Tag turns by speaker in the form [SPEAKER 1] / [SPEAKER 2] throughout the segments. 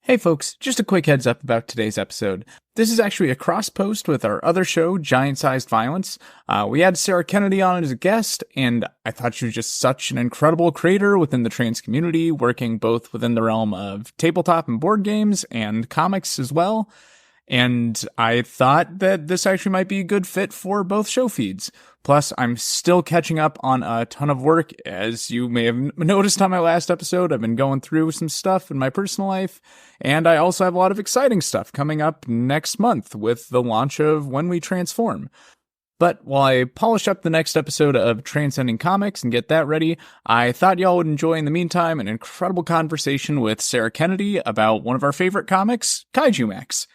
[SPEAKER 1] Hey folks, just a quick heads up about today's episode. This is actually a cross post with our other show, Giant Sized Violence. We had Sarah Kennedy on as a guest, and I thought she was just such an incredible creator within the trans community, working both within the realm of tabletop and board games and comics as well. And I thought that this actually might be a good fit for both show feeds. Plus, I'm still catching up on a ton of work. As you may have noticed on my last episode, I've been going through some stuff in my personal life. And I also have a lot of exciting stuff coming up next month with the launch of When We Transform. But while I polish up the next episode of Transcending Comics and get that ready, I thought y'all would enjoy in the meantime an incredible conversation with Sarah Kennedy about one of our favorite comics, Kaijumax.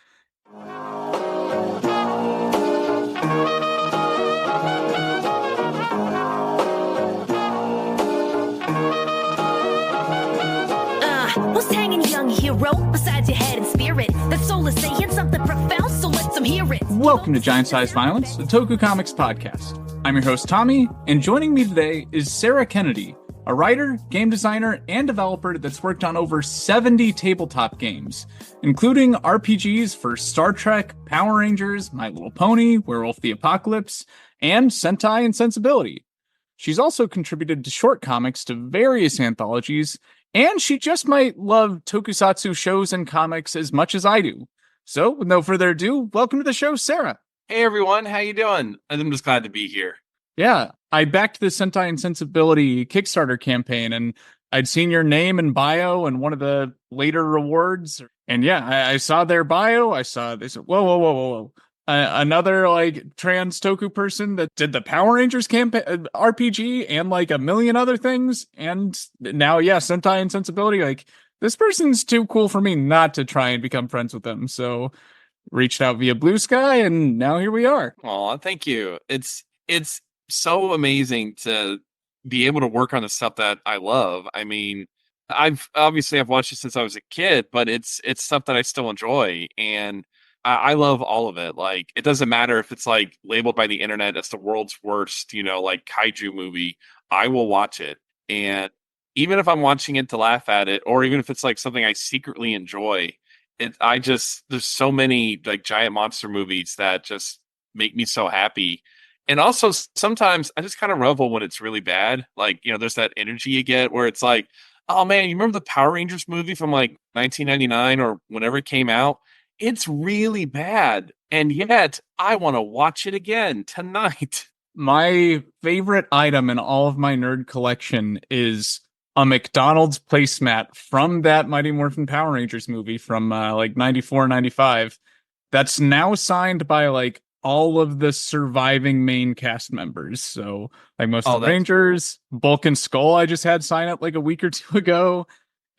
[SPEAKER 2] What's hanging, young hero, besides your head and spirit? That soul is saying something profound, so let them hear it.
[SPEAKER 1] Welcome to Giant Size Violence, the Toku Comics podcast. I'm your host, Tommy, and joining me today is Sarah Kennedy, a writer, game designer, and developer that's worked on over 70 tabletop games, including RPGs for Star Trek, Power Rangers, My Little Pony, Werewolf the Apocalypse, and Sentai and Sensibility. She's also contributed to short comics to various anthologies, and she just might love Tokusatsu shows and comics as much as I do. So, with no further ado, welcome to the show, Sarah.
[SPEAKER 3] Hey everyone, how you doing? I'm just glad to be here.
[SPEAKER 1] Yeah, I backed the Sentai and Sensibility Kickstarter campaign, and I'd seen your name and bio in one of the later rewards. And yeah, I saw their bio. I saw this. Whoa. Another like trans Toku person that did the Power Rangers campaign RPG and like a million other things. And now, yeah, Sentai and Sensibility. Like, this person's too cool for me not to try and become friends with them. So reached out via Blue Sky, and now here we are.
[SPEAKER 3] Aw, thank you. It's so amazing to be able to work on the stuff that I love. I mean, I've watched it since I was a kid, but it's stuff that I still enjoy, and I love all of it. Like, it doesn't matter if it's like labeled by the internet as the world's worst, like kaiju movie. I will watch it, and even if I'm watching it to laugh at it, or even if it's like something I secretly enjoy, there's so many like giant monster movies that just make me so happy. And also sometimes I just kind of revel when it's really bad. Like, there's that energy you get where it's like, oh man, you remember the Power Rangers movie from like 1999 or whenever it came out? It's really bad. And yet I want to watch it again tonight.
[SPEAKER 1] My favorite item in all of my nerd collection is a McDonald's placemat from that Mighty Morphin Power Rangers movie from like 94, 95. That's now signed by like all of the surviving main cast members. So like most of the Rangers, Bulk and Skull I just had sign up like a week or two ago.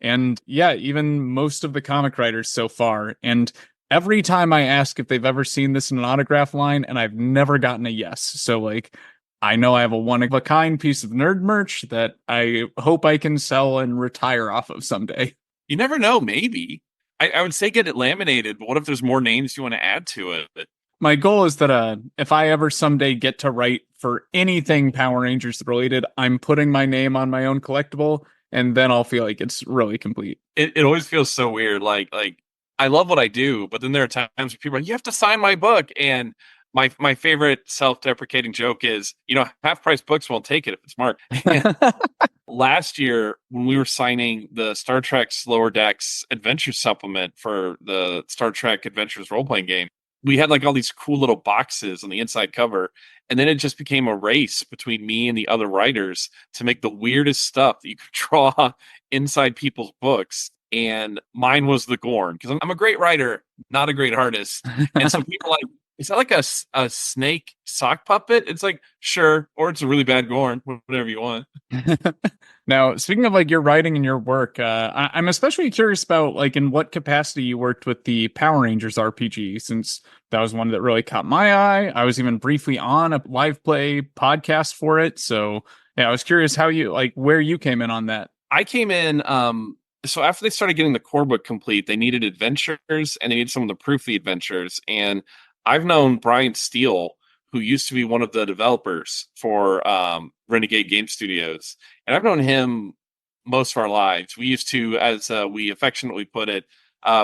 [SPEAKER 1] And yeah, even most of the comic writers so far. And every time I ask if they've ever seen this in an autograph line, and I've never gotten a yes. So like, I know I have a one-of-a-kind piece of nerd merch that I hope I can sell and retire off of someday.
[SPEAKER 3] You never know, maybe. I would say get it laminated, but what if there's more names you want to add to it?
[SPEAKER 1] My goal is that if I ever someday get to write for anything Power Rangers related, I'm putting my name on my own collectible, and then I'll feel like it's really complete.
[SPEAKER 3] It always feels so weird. Like I love what I do, but then there are times where people are like, you have to sign my book. And my favorite self-deprecating joke is, half-price books won't take it if it's marked. Last year, when we were signing the Star Trek Lower Decks Adventure Supplement for the Star Trek Adventures role-playing game, we had like all these cool little boxes on the inside cover, and then it just became a race between me and the other writers to make the weirdest stuff that you could draw inside people's books. And mine was the Gorn, because I'm a great writer, not a great artist. And so people are like, is that like a snake sock puppet? It's like, sure. Or it's a really bad Gorn, whatever you want.
[SPEAKER 1] Now, speaking of like your writing and your work, I'm especially curious about like in what capacity you worked with the Power Rangers RPG, since that was one that really caught my eye. I was even briefly on a live play podcast for it. So yeah, I was curious how you like where you came in on that.
[SPEAKER 3] I came in, so after they started getting the core book complete, they needed adventures and they needed someone to proof the adventures. And I've known Brian Steele, who used to be one of the developers for Renegade Game Studios. And I've known him most of our lives. We used to, as we affectionately put it,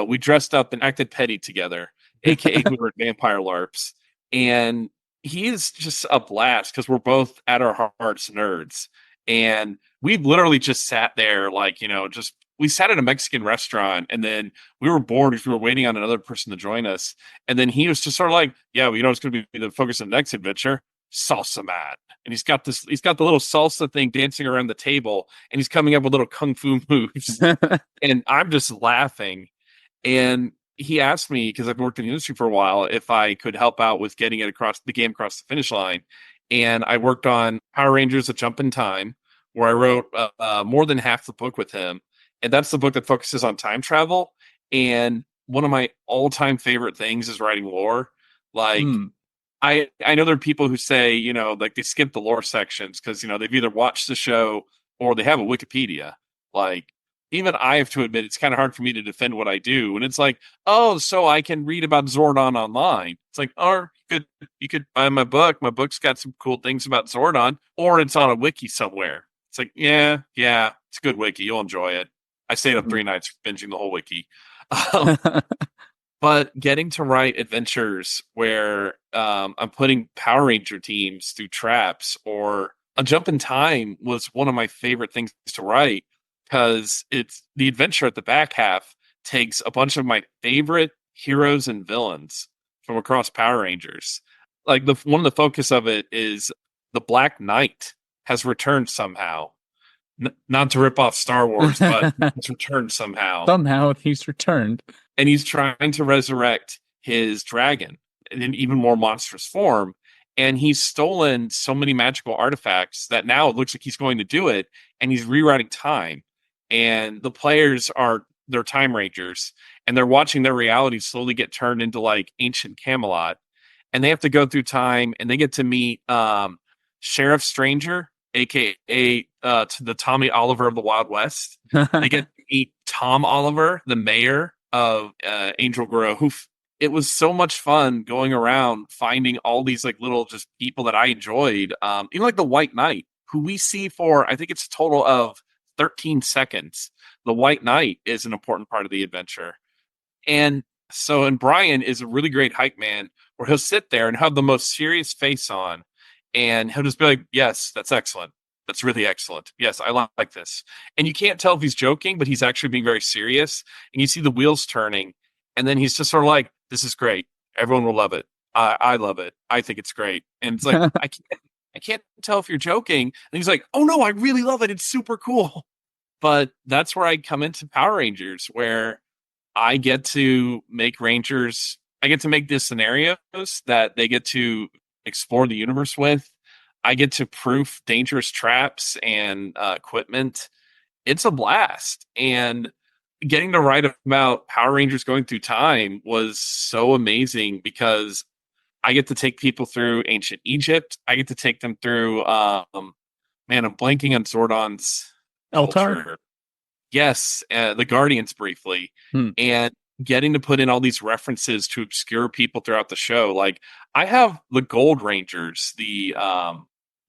[SPEAKER 3] We dressed up and acted petty together, aka we were vampire LARPs, and he is just a blast because we're both at our hearts nerds, and we literally just sat there like just we sat at a Mexican restaurant, and then we were bored because we were waiting on another person to join us, and then he was just sort of like, yeah, well, it's going to be the focus of the next adventure, salsa man. And he's got the little salsa thing dancing around the table, and he's coming up with little kung fu moves. And I'm just laughing. And he asked me, because I've worked in the industry for a while, if I could help out with getting the game across the finish line. And I worked on Power Rangers: A Jump in Time, where I wrote more than half the book with him. And that's the book that focuses on time travel. And one of my all-time favorite things is writing lore. Like, I know there are people who say, like they skip the lore sections because, they've either watched the show or they have a Wikipedia. Like, even I have to admit, it's kind of hard for me to defend what I do. And it's like, oh, so I can read about Zordon online. It's like, or you could buy my book. My book's got some cool things about Zordon, or it's on a wiki somewhere. It's like, yeah, it's a good wiki. You'll enjoy it. I stayed up 3 nights binging the whole wiki. But getting to write adventures where I'm putting Power Ranger teams through traps, or A Jump in Time was one of my favorite things to write because it's the adventure at the back half takes a bunch of my favorite heroes and villains from across Power Rangers. Like one of the focus of it is the Black Knight has returned somehow. Not to rip off Star Wars, but it's returned somehow.
[SPEAKER 1] Somehow he's returned.
[SPEAKER 3] And he's trying to resurrect his dragon in an even more monstrous form. And he's stolen so many magical artifacts that now it looks like he's going to do it. And he's rewriting time. And the players they're time rangers. And they're watching their reality slowly get turned into like ancient Camelot. And they have to go through time, and they get to meet Sheriff Stranger, aka to the Tommy Oliver of the Wild West. They get to meet Tom Oliver, the mayor of Angel Grove. It was so much fun going around finding all these like little just people that I enjoyed. Even like the White Knight, who we see for I think it's a total of 13 seconds. The White Knight is an important part of the adventure. And Brian is a really great hype man where he'll sit there and have the most serious face on, and he'll just be like, yes, that's excellent. That's really excellent. Yes, I like this. And you can't tell if he's joking, but he's actually being very serious. And you see the wheels turning. And then he's just sort of like, this is great. Everyone will love it. I love it. I think it's great. And it's like, I can't tell if you're joking. And he's like, oh no, I really love it. It's super cool. But that's where I come into Power Rangers, where I get to make Rangers. I get to make these scenarios that they get to explore the universe with. I get to proof dangerous traps and equipment. It's a blast. And getting to write about Power Rangers going through time was so amazing because I get to take people through ancient Egypt. I get to take them through, I'm blanking on Zordon's
[SPEAKER 1] Eltar.
[SPEAKER 3] Yes, the Guardians briefly. And getting to put in all these references to obscure people throughout the show. Like, I have the Gold Rangers, the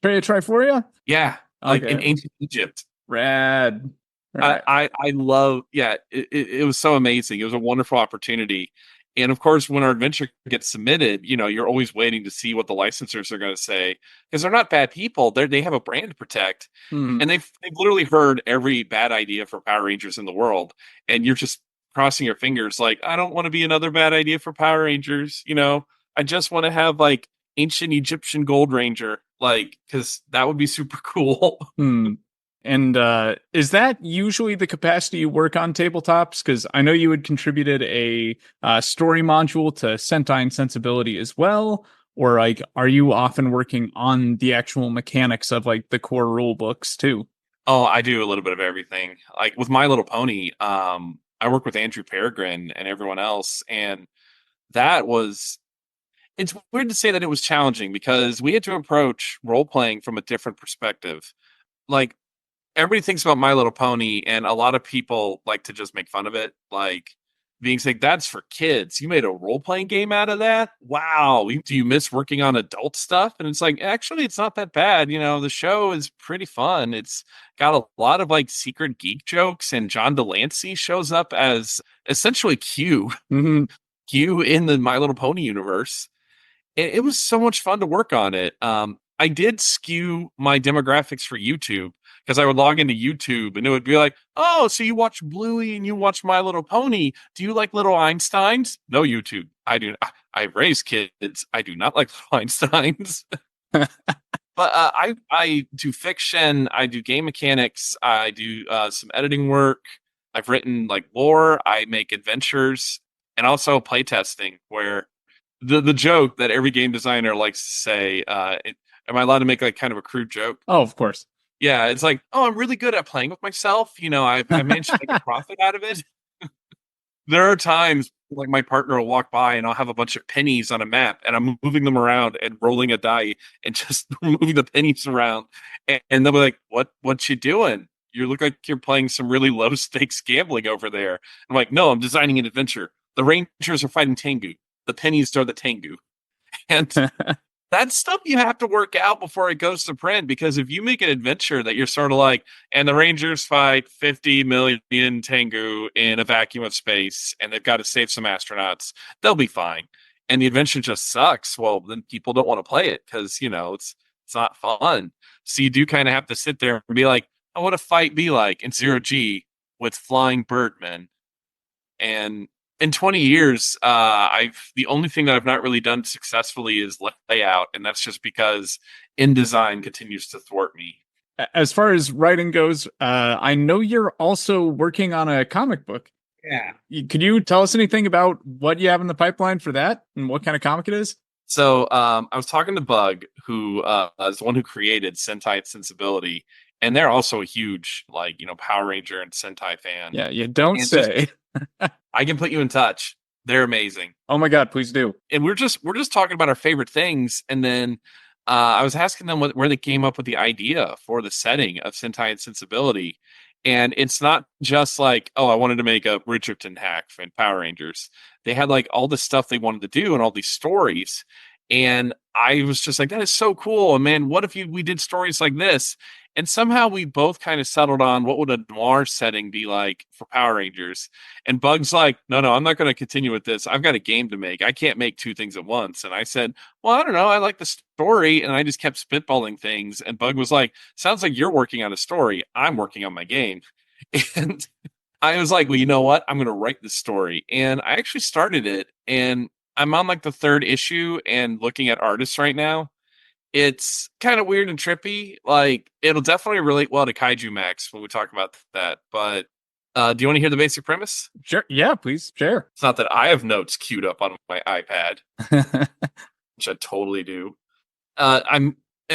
[SPEAKER 1] Triforia?
[SPEAKER 3] Yeah, like in ancient Egypt.
[SPEAKER 1] Rad.
[SPEAKER 3] Right. I love, it was so amazing. It was a wonderful opportunity. And of course, when our adventure gets submitted, you're always waiting to see what the licensors are going to say, because they're not bad people. They have a brand to protect, and they've literally heard every bad idea for Power Rangers in the world, and you're just crossing your fingers, like, I don't want to be another bad idea for Power Rangers. I just want to have like ancient Egyptian Gold Ranger, like, because that would be super cool.
[SPEAKER 1] And is that usually the capacity you work on tabletops? Because I know you had contributed a story module to Sentai and Sensibility as well. Or like, are you often working on the actual mechanics of like the core rule books too?
[SPEAKER 3] Oh, I do a little bit of everything. Like with My Little Pony, I work with Andrew Peregrine and everyone else, and it's weird to say that it was challenging because we had to approach role playing from a different perspective. Like, everybody thinks about My Little Pony, and a lot of people like to just make fun of it. Like, being like, that's for kids. You made a role playing game out of that? Wow. Do you miss working on adult stuff? And it's like, actually, it's not that bad. The show is pretty fun. It's got a lot of like secret geek jokes, and John Delancey shows up as essentially Q,
[SPEAKER 1] Hmm.
[SPEAKER 3] Q in the My Little Pony universe. It was so much fun to work on it. I did skew my demographics for YouTube because I would log into YouTube and it would be like, oh, so you watch Bluey and you watch My Little Pony. Do you like Little Einsteins? No, YouTube. I do. I raise kids. I do not like Little Einsteins. But I do fiction. I do game mechanics. I do some editing work. I've written like lore. I make adventures and also playtesting where the joke that every game designer likes to say, am I allowed to make like kind of a crude joke?
[SPEAKER 1] Oh, of course.
[SPEAKER 3] Yeah, it's like, oh, I'm really good at playing with myself. I managed to make a profit out of it. There are times like my partner will walk by and I'll have a bunch of pennies on a map and I'm moving them around and rolling a die and just moving the pennies around. And they'll be like, what you doing? You look like you're playing some really low stakes gambling over there. I'm like, no, I'm designing an adventure. The Rangers are fighting Tengu. The pennies are the Tengu. And that's stuff you have to work out before it goes to print, because if you make an adventure that you're sort of like, and the Rangers fight 50 million Tengu in a vacuum of space and they've got to save some astronauts, they'll be fine. And the adventure just sucks. Well, then people don't want to play it because, it's not fun. So you do kind of have to sit there and be like, oh, what a fight be like in Zero G with flying birdmen. And in 20 years, the only thing that I've not really done successfully is layout, and that's just because InDesign continues to thwart me.
[SPEAKER 1] As far as writing goes, I know you're also working on a comic book.
[SPEAKER 3] Yeah.
[SPEAKER 1] Could you tell us anything about what you have in the pipeline for that and what kind of comic it is?
[SPEAKER 3] So I was talking to Bug, who is the one who created Sentai and Sensibility, and they're also a huge Power Ranger and Sentai fan.
[SPEAKER 1] Yeah, you don't
[SPEAKER 3] And
[SPEAKER 1] say.
[SPEAKER 3] I can put you in touch. They're amazing.
[SPEAKER 1] Oh my God, please do.
[SPEAKER 3] And we're just talking about our favorite things, and then I was asking them where they came up with the idea for the setting of Sentai and Sensibility. And it's not just like, oh, I wanted to make a Richardson hack from Power Rangers. They had like all this stuff they wanted to do and all these stories. And I was just like, that is so cool. And man, what if we did stories like this? And somehow we both kind of settled on what would a noir setting be like for Power Rangers. And Bug's like, no, I'm not going to continue with this. I've got a game to make. I can't make two things at once. And I said, well, I don't know. I like the story. And I just kept spitballing things. And Bug was like, sounds like you're working on a story. I'm working on my game. And I was like, well, you know what? I'm going to write this story. And I actually started it. And I'm on like the third issue and looking at artists right now. It's kind of weird and trippy. Like, it'll definitely relate well to Kaijumax when we talk about that. But do you want to hear the basic premise?
[SPEAKER 1] Sure. Yeah, please share.
[SPEAKER 3] It's not that I have notes queued up on my iPad, which I totally do. I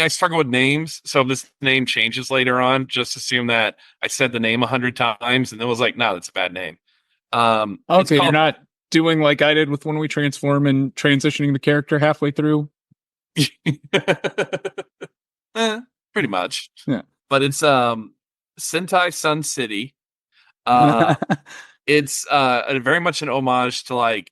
[SPEAKER 3] struggle with names, so if this name changes later on, just assume that I said the name 100 times and then was like, no, that's a bad name.
[SPEAKER 1] Okay, you're not doing like I did with when we transform and transitioning the character halfway through.
[SPEAKER 3] Pretty much.
[SPEAKER 1] Yeah.
[SPEAKER 3] But it's Sentai Sun City. It's very much an homage to like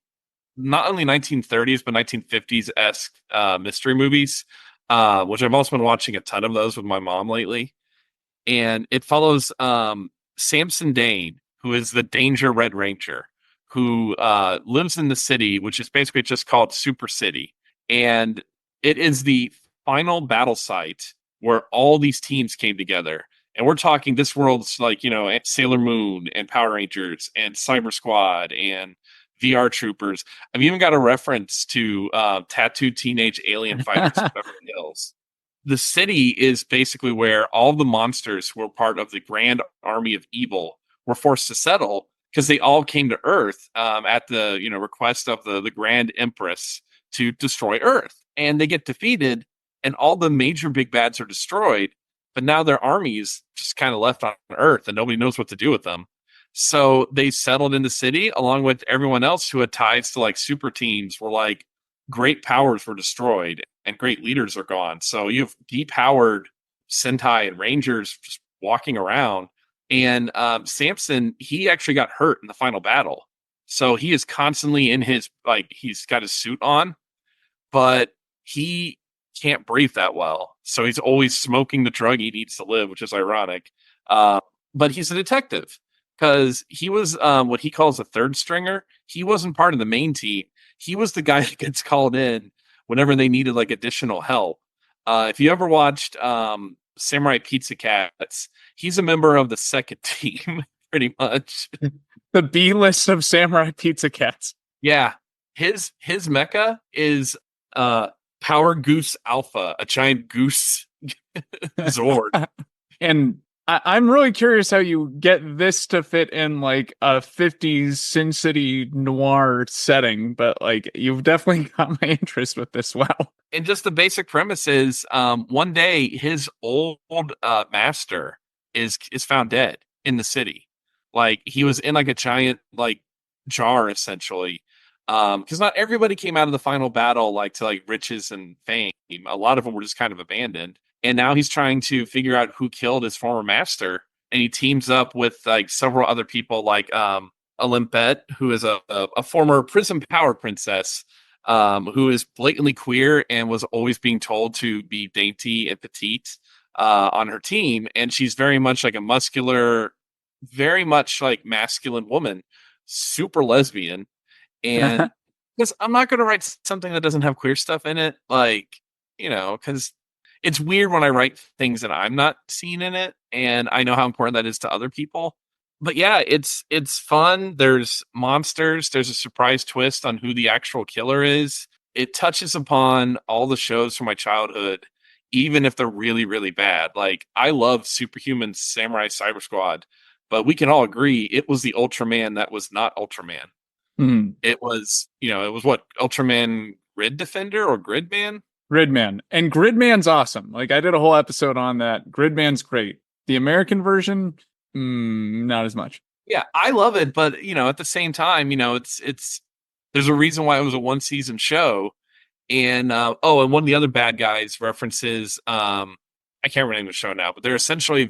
[SPEAKER 3] not only 1930s but 1950s-esque mystery movies, which I've also been watching a ton of those with my mom lately. And it follows Samson Dane, who is the Danger Red Ranger, who lives in the city, which is basically just called Super City. And it is the final battle site where all these teams came together. And we're talking this world's like, Sailor Moon and Power Rangers and Cyber Squad and VR Troopers. I've even got a reference to tattooed teenage alien fighters in Beverly Hills. The city is basically where all the monsters who were part of the Grand Army of Evil were forced to settle because they all came to Earth at the request of the Grand Empress to destroy Earth. And they get defeated, and all the major big bads are destroyed, but now their armies just kind of left on Earth, and nobody knows what to do with them. So they settled in the city, along with everyone else who had ties to like super teams, where like great powers were destroyed and great leaders are gone. So you have depowered Sentai and Rangers just walking around. And Samson, he actually got hurt in the final battle. So he is constantly in his, like, he's got his suit on, but he can't breathe that well. So he's always smoking the drug he needs to live, which is ironic. Uh, but he's a detective because he was what he calls a third stringer. He wasn't part of the main team. He was the guy that gets called in whenever they needed like additional help. If you ever watched Samurai Pizza Cats, he's a member of the second team, pretty much.
[SPEAKER 1] The B list of Samurai Pizza Cats.
[SPEAKER 3] Yeah. His mecha is Power Goose Alpha, a giant goose Zord.
[SPEAKER 1] And I'm really curious how you get this to fit in like a 50s Sin City noir setting, but like you've definitely got my interest with this. Wow.
[SPEAKER 3] And just the basic premise is one day his old master is found dead in the city. Like he was in like a giant like jar essentially. Because not everybody came out of the final battle like to like riches and fame. A lot of them were just kind of abandoned. And now he's trying to figure out who killed his former master. And he teams up with like several other people like Olympette, who is a former prison power princess, who is blatantly queer and was always being told to be dainty and petite on her team. And she's very much like a muscular, very much like masculine woman, super lesbian. And because I'm not going to write something that doesn't have queer stuff in it, like, you know, because it's weird when I write things that I'm not seeing in it, and I know how important that is to other people. But yeah, it's fun. There's monsters. There's a surprise twist on who the actual killer is. It touches upon all the shows from my childhood, even if they're really, really bad. Like, I love Superhuman Samurai Cyber Squad, but we can all agree it was the Ultraman that was not Ultraman.
[SPEAKER 1] Mm.
[SPEAKER 3] It was, it was what, Ultraman Grid Defender or Gridman?
[SPEAKER 1] Gridman. And Gridman's awesome. Like I did a whole episode on that. Gridman's great. The American version, not as much.
[SPEAKER 3] Yeah, I love it, but at the same time, it's there's a reason why it was a one season show. And and one of the other bad guys references I can't remember the show now, but they're essentially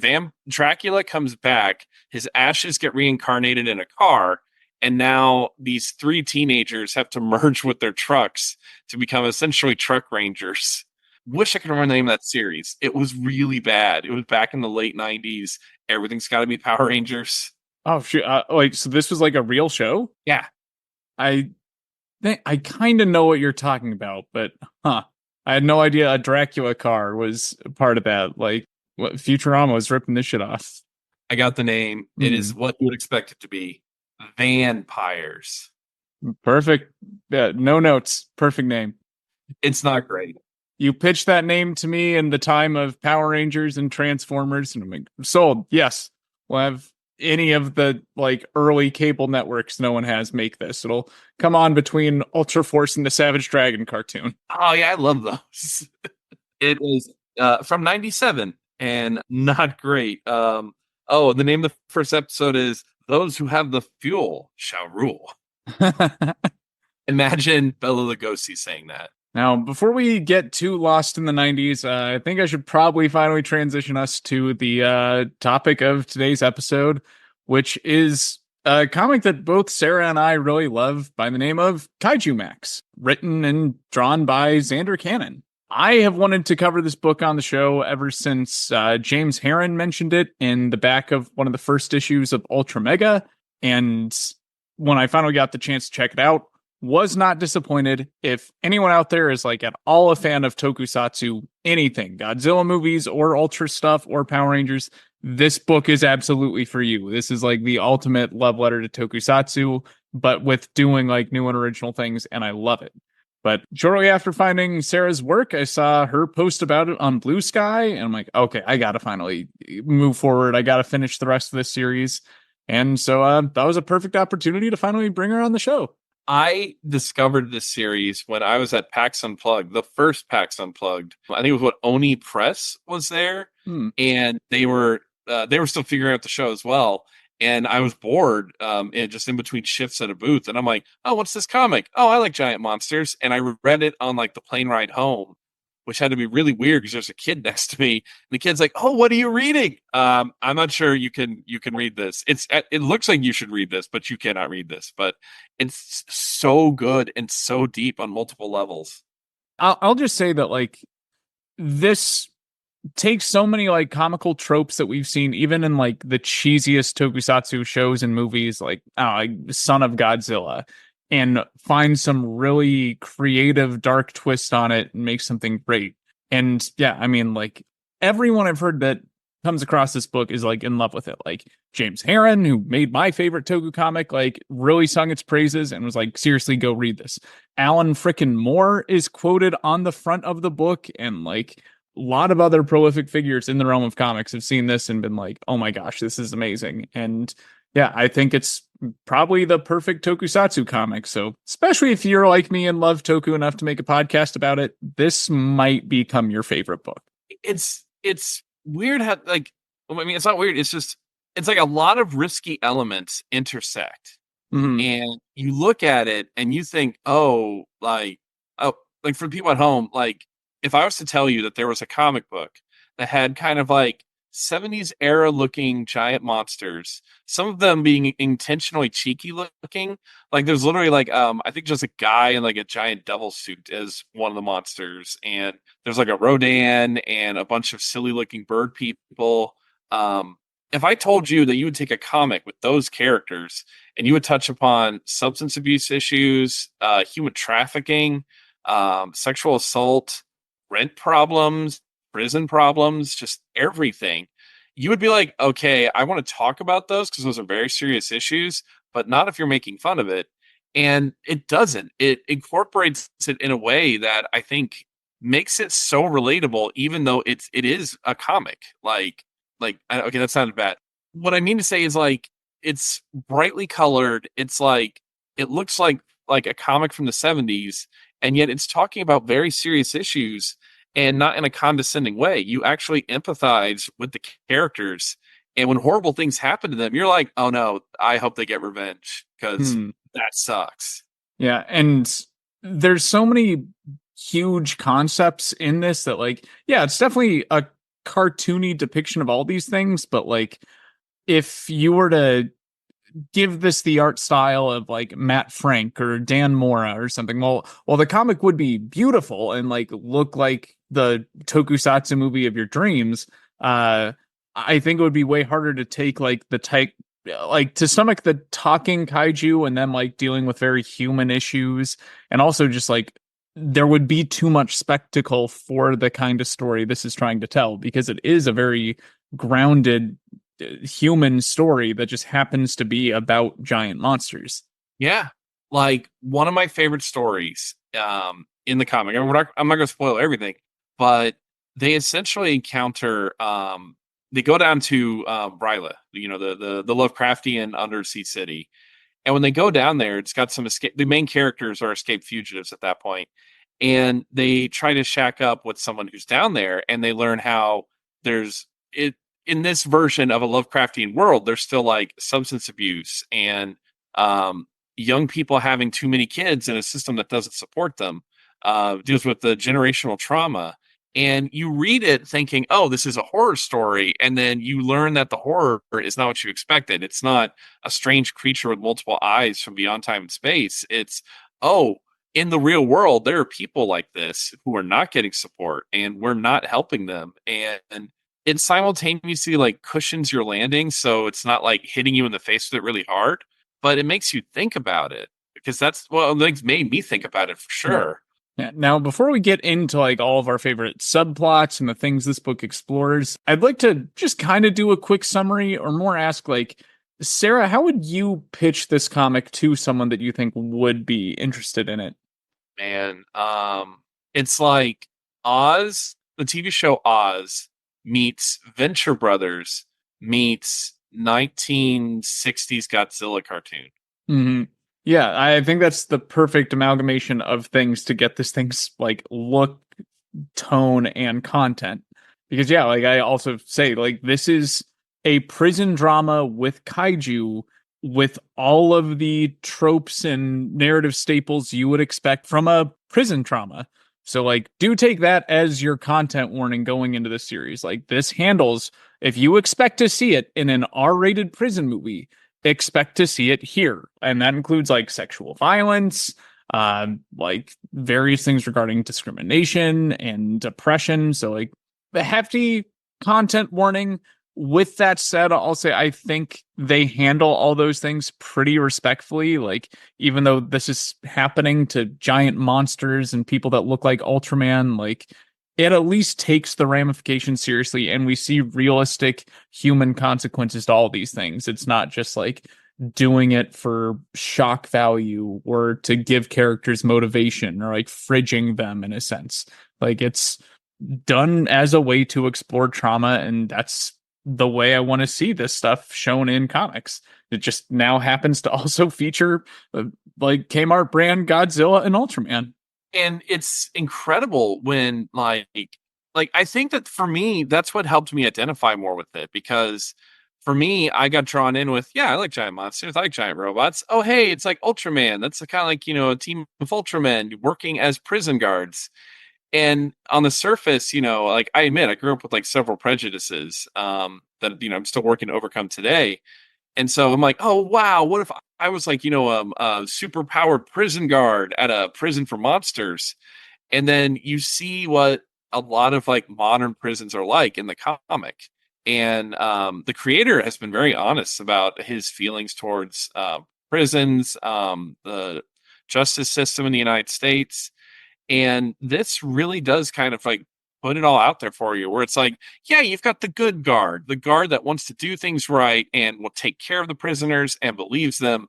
[SPEAKER 3] Dracula comes back, his ashes get reincarnated in a car, and now these three teenagers have to merge with their trucks to become essentially truck rangers. Wish I could remember the name of that series. It was really bad. It was back in the late 90s. Everything's got to be Power Rangers.
[SPEAKER 1] Oh, shoot. Like, so this was like a real show?
[SPEAKER 3] Yeah.
[SPEAKER 1] I kind of know what you're talking about, but I had no idea a Dracula car was part of that. Like, what Futurama was ripping this shit off.
[SPEAKER 3] I got the name. It is what you would expect it to be. Vampires.
[SPEAKER 1] Perfect. No notes. Perfect name.
[SPEAKER 3] It's not great.
[SPEAKER 1] You pitched that name to me in the time of Power Rangers and Transformers, and I'm like, sold. Yes, we'll have any of the like early cable networks no one has make this. It'll come on between Ultra Force and the Savage Dragon cartoon.
[SPEAKER 3] Oh yeah, I love those. It was from '97 and not great. The name of the first episode is "Those Who Have the Fuel Shall Rule." Imagine Bela Lugosi saying that.
[SPEAKER 1] Now, before we get too lost in the 90s, I think I should probably finally transition us to the topic of today's episode, which is a comic that both Sarah and I really love by the name of Kaijumax, written and drawn by Zander Cannon. I have wanted to cover this book on the show ever since James Herron mentioned it in the back of one of the first issues of Ultra Mega, and when I finally got the chance to check it out, was not disappointed. If anyone out there is like at all a fan of Tokusatsu, anything, Godzilla movies or Ultra stuff or Power Rangers, this book is absolutely for you. This is like the ultimate love letter to Tokusatsu, but with doing like new and original things, and I love it. But shortly after finding Sarah's work, I saw her post about it on Blue Sky, and I'm like, okay, I gotta finally move forward. I gotta finish the rest of this series. And so that was a perfect opportunity to finally bring her on the show.
[SPEAKER 3] I discovered this series when I was at PAX Unplugged, the first PAX Unplugged. I think it was what Oni Press was there, and they were still figuring out the show as well. And I was bored, and just in between shifts at a booth, and I'm like, "Oh, what's this comic? Oh, I like giant monsters." And I read it on like the plane ride home, which had to be really weird because there's a kid next to me. And the kid's like, "Oh, what are you reading?" I'm not sure you can read this. It looks like you should read this, but you cannot read this. But it's so good and so deep on multiple levels.
[SPEAKER 1] I'll just say that like this takes so many like comical tropes that we've seen even in like the cheesiest tokusatsu shows and movies like Son of Godzilla, and finds some really creative dark twist on it and makes something great. And yeah, I mean, like everyone I've heard that comes across this book is like in love with it. Like James Heron, who made my favorite Toku comic, like really sung its praises and was like, seriously, go read this. Alan frickin' Moore is quoted on the front of the book, and like a lot of other prolific figures in the realm of comics have seen this and been like, oh my gosh, this is amazing. And yeah, I think it's probably the perfect tokusatsu comic. So, especially if you're like me and love Toku enough to make a podcast about it, this might become your favorite book.
[SPEAKER 3] It's weird how like, I mean, it's not weird. It's like a lot of risky elements intersect, and you look at it and you think, oh, like for people at home, like if I was to tell you that there was a comic book that had kind of like 70s era looking giant monsters, some of them being intentionally cheeky looking. Like there's literally like I think just a guy in like a giant devil suit as one of the monsters, and there's like a Rodan and a bunch of silly looking bird people. If I told you that you would take a comic with those characters and you would touch upon substance abuse issues, human trafficking, sexual assault, rent problems, prison problems, just everything, you would be like, okay, I want to talk about those because those are very serious issues, but not if you're making fun of it. And it doesn't. It incorporates it in a way that I think makes it so relatable, even though it is a comic. Okay, that sounded bad. What I mean to say is like it's brightly colored. It's like it looks like a comic from the 70s, and yet it's talking about very serious issues and not in a condescending way. You actually empathize with the characters. And when horrible things happen to them, you're like, oh no, I hope they get revenge because that sucks.
[SPEAKER 1] Yeah. And there's so many huge concepts in this that, like, yeah, it's definitely a cartoony depiction of all these things. But, like, if you were to give this the art style of like Matt Frank or Dan Mora or something, well, the comic would be beautiful and like look like the tokusatsu movie of your dreams. I think it would be way harder to take like the type, like to stomach the talking kaiju and then like dealing with very human issues, and also just like there would be too much spectacle for the kind of story this is trying to tell, because it is a very grounded human story that just happens to be about giant monsters.
[SPEAKER 3] Yeah, like one of my favorite stories in the comic. I mean, I'm not going to spoil everything, but they essentially encounter. They go down to Bryla, you know, the Lovecraftian undersea city, and when they go down there, it's got some escape. The main characters are escaped fugitives at that point, and they try to shack up with someone who's down there, and they learn how there's it. In this version of a Lovecraftian world, there's still like substance abuse and young people having too many kids in a system that doesn't support them, deals with the generational trauma. And you read it thinking, oh, this is a horror story. And then you learn that the horror is not what you expected. It's not a strange creature with multiple eyes from beyond time and space. It's, oh, in the real world, there are people like this who are not getting support and we're not helping them. And it simultaneously like cushions your landing, so it's not like hitting you in the face with it really hard, but it makes you think about it, because that's it made me think about it for sure.
[SPEAKER 1] Yeah. Now, before we get into like all of our favorite subplots and the things this book explores, I'd like to just kind of do a quick summary, or more ask, like, Sarah, how would you pitch this comic to someone that you think would be interested in it?
[SPEAKER 3] Man, it's like Oz, the TV show Oz, meets Venture Brothers meets 1960s Godzilla cartoon.
[SPEAKER 1] Mm-hmm. Yeah, I think that's the perfect amalgamation of things to get this thing's like look, tone, and content. Because yeah, like I also say, like this is a prison drama with kaiju, with all of the tropes and narrative staples you would expect from a prison drama. So like do take that as your content warning going into the series. Like this handles, if you expect to see it in an R-rated prison movie, expect to see it here. And that includes like sexual violence, like various things regarding discrimination and oppression. So like the hefty content warning. With that said, I'll say I think they handle all those things pretty respectfully. Like, even though this is happening to giant monsters and people that look like Ultraman, like, it at least takes the ramifications seriously, and we see realistic human consequences to all these things. It's not just like doing it for shock value or to give characters motivation or like fridging them in a sense. Like, it's done as a way to explore trauma, and that's the way I want to see this stuff shown in comics. It just now happens to also feature like Kmart brand Godzilla and Ultraman.
[SPEAKER 3] And it's incredible when like I think that for me, that's what helped me identify more with it, because for me, I got drawn in with, yeah, I like giant monsters, I like giant robots. Oh, hey, it's like Ultraman. That's kind of like, a team of Ultramen working as prison guards. And on the surface, like I admit, I grew up with like several prejudices that I'm still working to overcome today. And so I'm like, oh wow, what if I was like, a super powered prison guard at a prison for monsters? And then you see what a lot of like modern prisons are like in the comic. And the creator has been very honest about his feelings towards prisons, the justice system in the United States. And this really does kind of like put it all out there for you, where it's like, yeah, you've got the good guard, the guard that wants to do things right and will take care of the prisoners and believes them.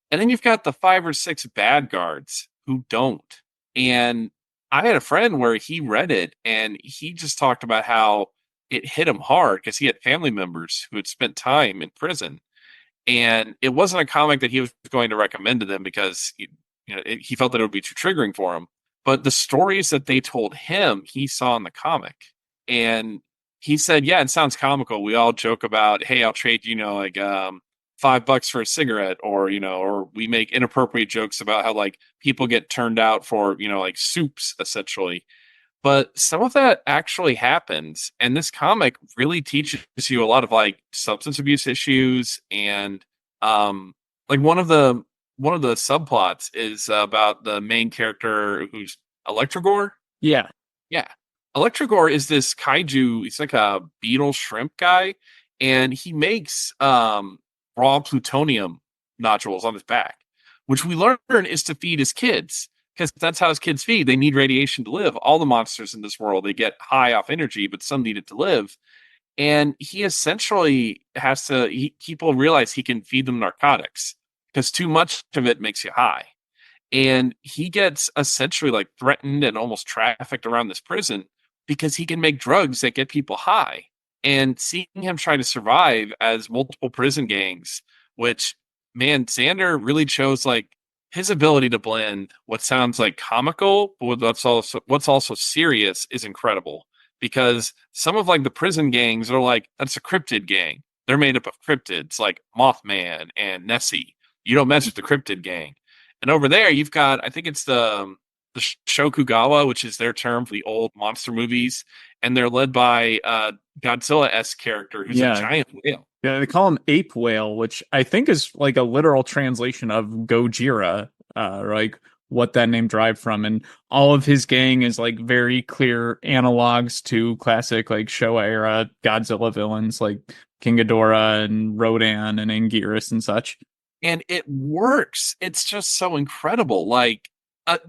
[SPEAKER 3] And then you've got the 5 or 6 bad guards who don't. And I had a friend where he read it and he just talked about how it hit him hard because he had family members who had spent time in prison. And it wasn't a comic that he was going to recommend to them because he felt that it would be too triggering for him. But the stories that they told him, he saw in the comic. And he said, yeah, it sounds comical. We all joke about, hey, I'll trade, like $5 for a cigarette, or, or we make inappropriate jokes about how like people get turned out for, like soups, essentially. But some of that actually happens. And this comic really teaches you a lot of like substance abuse issues. And like one of the subplots is about the main character who's Electrogore.
[SPEAKER 1] Yeah.
[SPEAKER 3] Yeah. Electrogore is this kaiju. He's like a beetle shrimp guy, and he makes raw plutonium nodules on his back, which we learn is to feed his kids, because that's how his kids feed. They need radiation to live. All the monsters in this world, they get high off energy, but some need it to live. And he essentially has to, people realize he can feed them narcotics because too much of it makes you high. And he gets essentially like threatened and almost trafficked around this prison because he can make drugs that get people high. And seeing him try to survive as multiple prison gangs, which, man, Zander really chose like his ability to blend what sounds like comical, but what's also serious, is incredible. Because some of like the prison gangs are like, that's a cryptid gang. They're made up of cryptids like Mothman and Nessie. You don't mess with the cryptid gang. And over there, you've got, I think it's the Shokugawa, which is their term for the old monster movies, and they're led by Godzilla-esque character who's a giant whale.
[SPEAKER 1] Yeah, they call him Ape Whale, which I think is like a literal translation of Gojira, like what that name derived from. And all of his gang is like very clear analogs to classic like Showa era Godzilla villains like King Ghidorah and Rodan and Anguirus and such.
[SPEAKER 3] And it works. It's just so incredible. Like,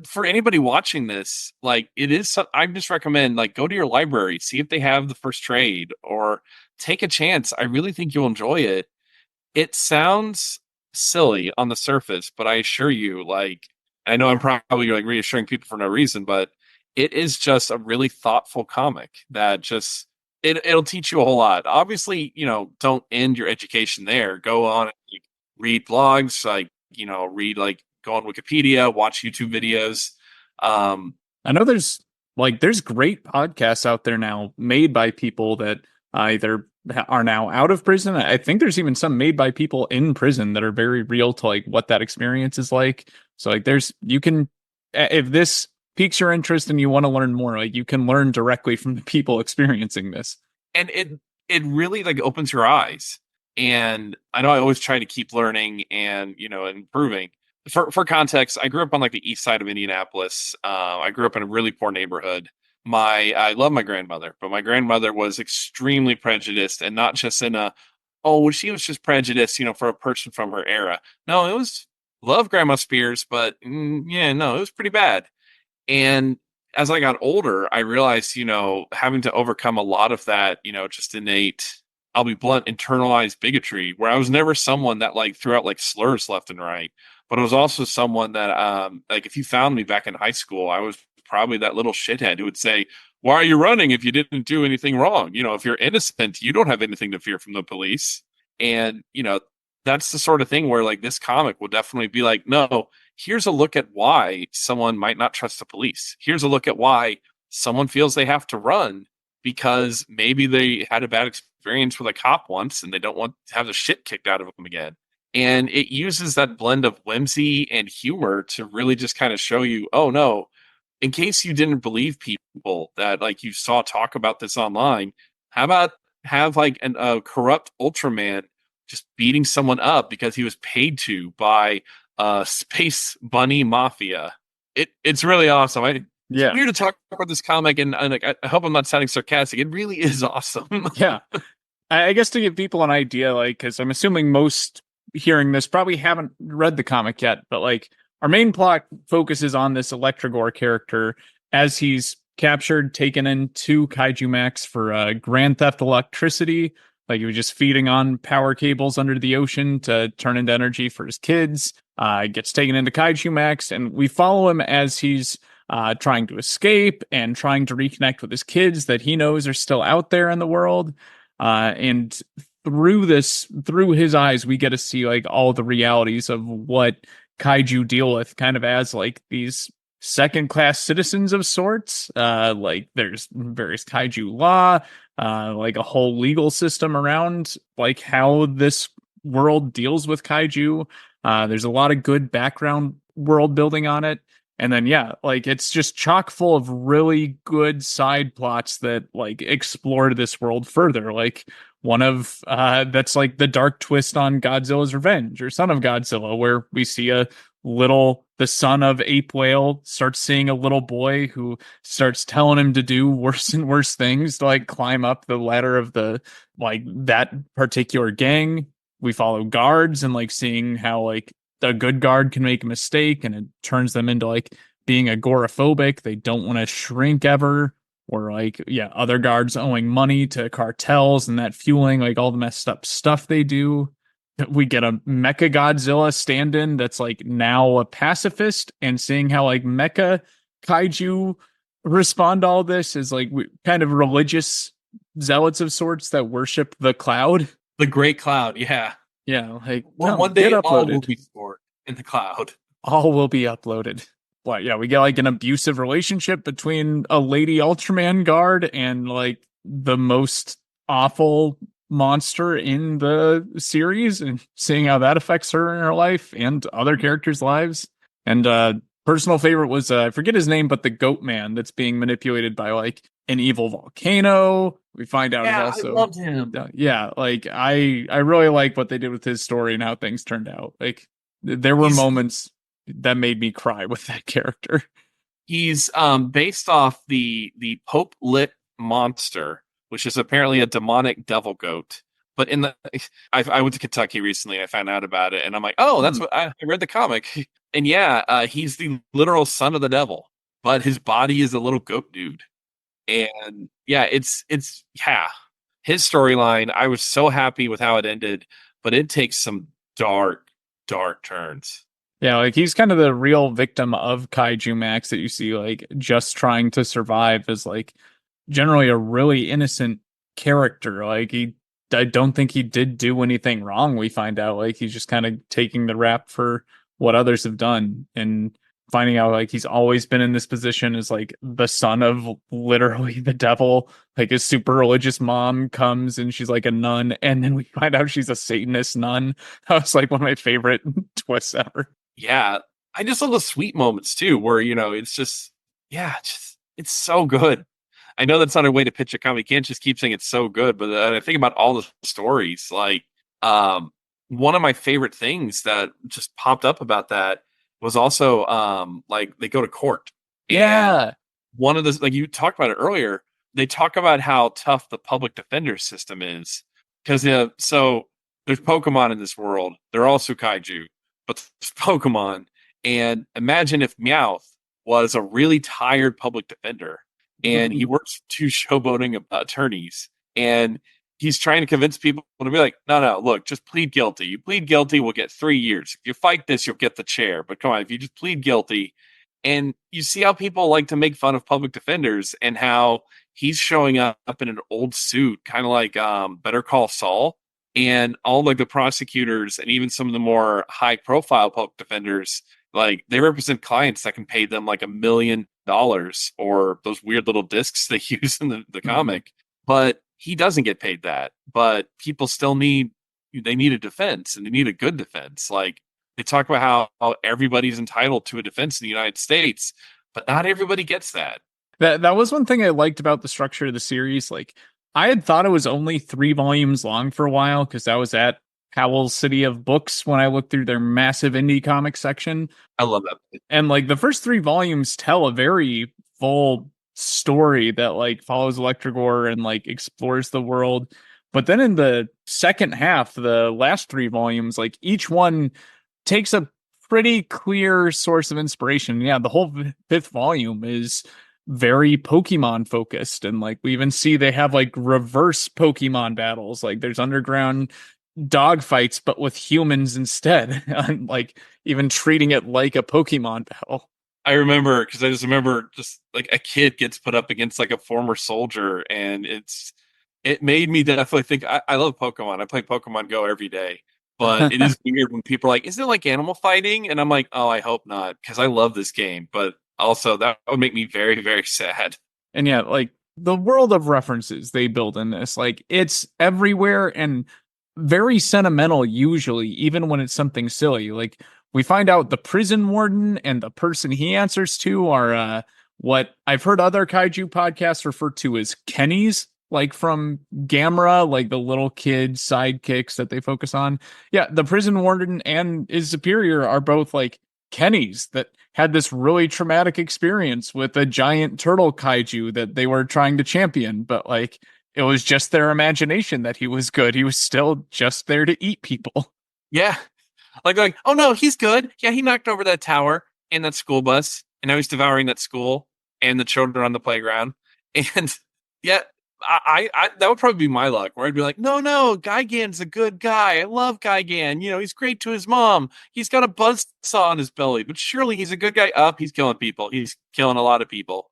[SPEAKER 3] for anybody watching this, like, it is, I just recommend, like, go to your library, see if they have the first trade, or take a chance. I really think you'll enjoy it. It sounds silly on the surface, but I assure you, like, I know I'm probably like reassuring people for no reason, but it is just a really thoughtful comic that just, it'll teach you a whole lot. Obviously, don't end your education there. Go on and read blogs, like, read, like, go on Wikipedia, watch YouTube videos.
[SPEAKER 1] I know there's great podcasts out there now made by people that either are now out of prison. I think there's even some made by people in prison that are very real to like what that experience is like. So like you can, if this piques your interest and you want to learn more, like you can learn directly from the people experiencing this.
[SPEAKER 3] And it really like opens your eyes. And I know I always try to keep learning and, improving. For context, I grew up on like the east side of Indianapolis. I grew up in a really poor neighborhood. I love my grandmother, but my grandmother was extremely prejudiced, and not just in a, oh, well, she was just prejudiced, for a person from her era. No, it was love Grandma Spears, but yeah, no, it was pretty bad. And as I got older, I realized, having to overcome a lot of that, just innate, I'll be blunt, internalized bigotry, where I was never someone that like threw out like slurs left and right. But I was also someone that, like, if you found me back in high school, I was probably that little shithead who would say, "Why are you running if you didn't do anything wrong? If you're innocent, you don't have anything to fear from the police." And, that's the sort of thing where like this comic will definitely be like, no, here's a look at why someone might not trust the police. Here's a look at why someone feels they have to run because maybe they had a bad experience with a cop once and they don't want to have the shit kicked out of them again. And it uses that blend of whimsy and humor to really just kind of show you, oh no, in case you didn't believe people that like you saw talk about this online, how about have like a corrupt Ultraman just beating someone up because he was paid to by Space Bunny Mafia. It's really awesome. It's weird to talk about this comic, and like, I hope I'm not sounding sarcastic. It really is awesome.
[SPEAKER 1] Yeah. I guess to give people an idea, like, because I'm assuming most hearing this probably haven't read the comic yet, but like our main plot focuses on this Electrogore character as he's captured, taken into Kaijumax for grand theft electricity. Like he was just feeding on power cables under the ocean to turn into energy for his kids. Gets taken into Kaijumax, and we follow him as he's trying to escape and trying to reconnect with his kids that he knows are still out there in the world. And through his eyes, we get to see like all the realities of what kaiju deal with, kind of as like these second-class citizens of sorts. Like there's various kaiju law, like a whole legal system around like how this world deals with kaiju. There's a lot of good background world building on it. And then, yeah, like it's just chock full of really good side plots that like explore this world further. Like one of that's like the dark twist on Godzilla's Revenge or Son of Godzilla, where we see the son of Ape Whale starts seeing a little boy who starts telling him to do worse and worse things to like climb up the ladder of the like that particular gang. We follow guards and like seeing how like a good guard can make a mistake and it turns them into like being agoraphobic. They don't want to shrink ever. Or like, yeah, other guards owing money to cartels and that fueling like all the messed up stuff they do. We get a Mecha Godzilla stand-in that's like now a pacifist, and seeing how like Mecha Kaiju respond to all this is like kind of religious zealots of sorts that worship the cloud.
[SPEAKER 3] The Great Cloud, yeah.
[SPEAKER 1] Yeah, like
[SPEAKER 3] one day all will be stored in the cloud.
[SPEAKER 1] All will be uploaded. Well, yeah, we get like an abusive relationship between a lady Ultraman guard and like the most awful monster in the series, and seeing how that affects her in her life and other characters' lives. And personal favorite was I forget his name, but the goat man that's being manipulated by like an evil volcano. We find out also
[SPEAKER 3] I loved him.
[SPEAKER 1] Yeah, like I really like what they did with his story and how things turned out. Like there were moments that made me cry with that character.
[SPEAKER 3] He's based off the Pope Lit monster, which is apparently a demonic devil goat. But I went to Kentucky recently. I found out about it, and I'm like, oh, that's what I read the comic. And yeah, he's the literal son of the devil, but his body is a little goat dude. And yeah, it's his storyline. I was so happy with how it ended, but it takes some dark turns.
[SPEAKER 1] Yeah, like he's kind of the real victim of Kaijumax that you see like just trying to survive as like generally a really innocent character. Like I don't think he did do anything wrong. We find out like he's just kind of taking the rap for what others have done, and finding out like he's always been in this position as like the son of literally the devil. Like his super religious mom comes and she's like a nun, and then we find out she's a Satanist nun. That was like one of my favorite twists ever.
[SPEAKER 3] Yeah, I just love the sweet moments too, where it's just yeah, it's so good. I know that's not a way to pitch a comic. You can't just keep saying it's so good, but I think about all the stories. Like, um, one of my favorite things that just popped up about that was also like they go to court, and
[SPEAKER 1] Yeah.
[SPEAKER 3] one of the like you talked about it earlier. They talk about how tough the public defender system is because so there's Pokemon in this world. They're also kaiju, but there's Pokemon. And imagine if Meowth was a really tired public defender and he works for two showboating attorneys, and he's trying to convince people to be like, no, look, just plead guilty. You plead guilty, we'll get 3 years. If you fight this, you'll get the chair. But come on, if you just plead guilty, and you see how people like to make fun of public defenders and how he's showing up in an old suit, kind of like Better Call Saul, and all like the prosecutors and even some of the more high profile public defenders, like they represent clients that can pay them like $1 million or those weird little discs they use in the comic. But he doesn't get paid that. But people still need a defense, and they need a good defense. Like they talk about how everybody's entitled to a defense in the United States, but not everybody gets that.
[SPEAKER 1] That was one thing I liked about the structure of the series. Like, I had thought it was only 3 volumes long for a while because I was at Howell's City of Books when I looked through their massive indie comic section.
[SPEAKER 3] I love that.
[SPEAKER 1] And like the first 3 volumes tell a very full story that like follows Electrogore and like explores the world. But then in the second half, the last 3 volumes, like each one takes a pretty clear source of inspiration. Yeah, the whole fifth volume is very Pokemon focused, and like we even see they have like reverse Pokemon battles. Like there's underground dog fights, but with humans instead, and like even treating it like a Pokemon battle.
[SPEAKER 3] I remember because I just remember just like a kid gets put up against like a former soldier, and it made me definitely think I love Pokemon. I play Pokemon Go every day. But it is weird when people are like, "Isn't it like animal fighting?" And I'm like, "Oh, I hope not," because I love this game. But also, that would make me very, very sad.
[SPEAKER 1] And yeah, like the world of references they build in this, like it's everywhere and very sentimental usually, even when it's something silly. Like we find out the prison warden and the person he answers to are what I've heard other kaiju podcasts refer to as Kennies, like from Gamera, like the little kid sidekicks that they focus on. Yeah, the prison warden and his superior are both like Kennies that had this really traumatic experience with a giant turtle kaiju that they were trying to champion, but like it was just their imagination that he was good. He was still just there to eat people.
[SPEAKER 3] Yeah, like, oh no, he's good. Yeah, he knocked over that tower and that school bus, and now he's devouring that school and the children on the playground. And yeah, I that would probably be my luck, where I'd be like, no, Gigan's a good guy. I love Gigan. He's great to his mom. He's got a buzz saw on his belly, but surely he's a good guy. Up, he's killing people. He's killing a lot of people.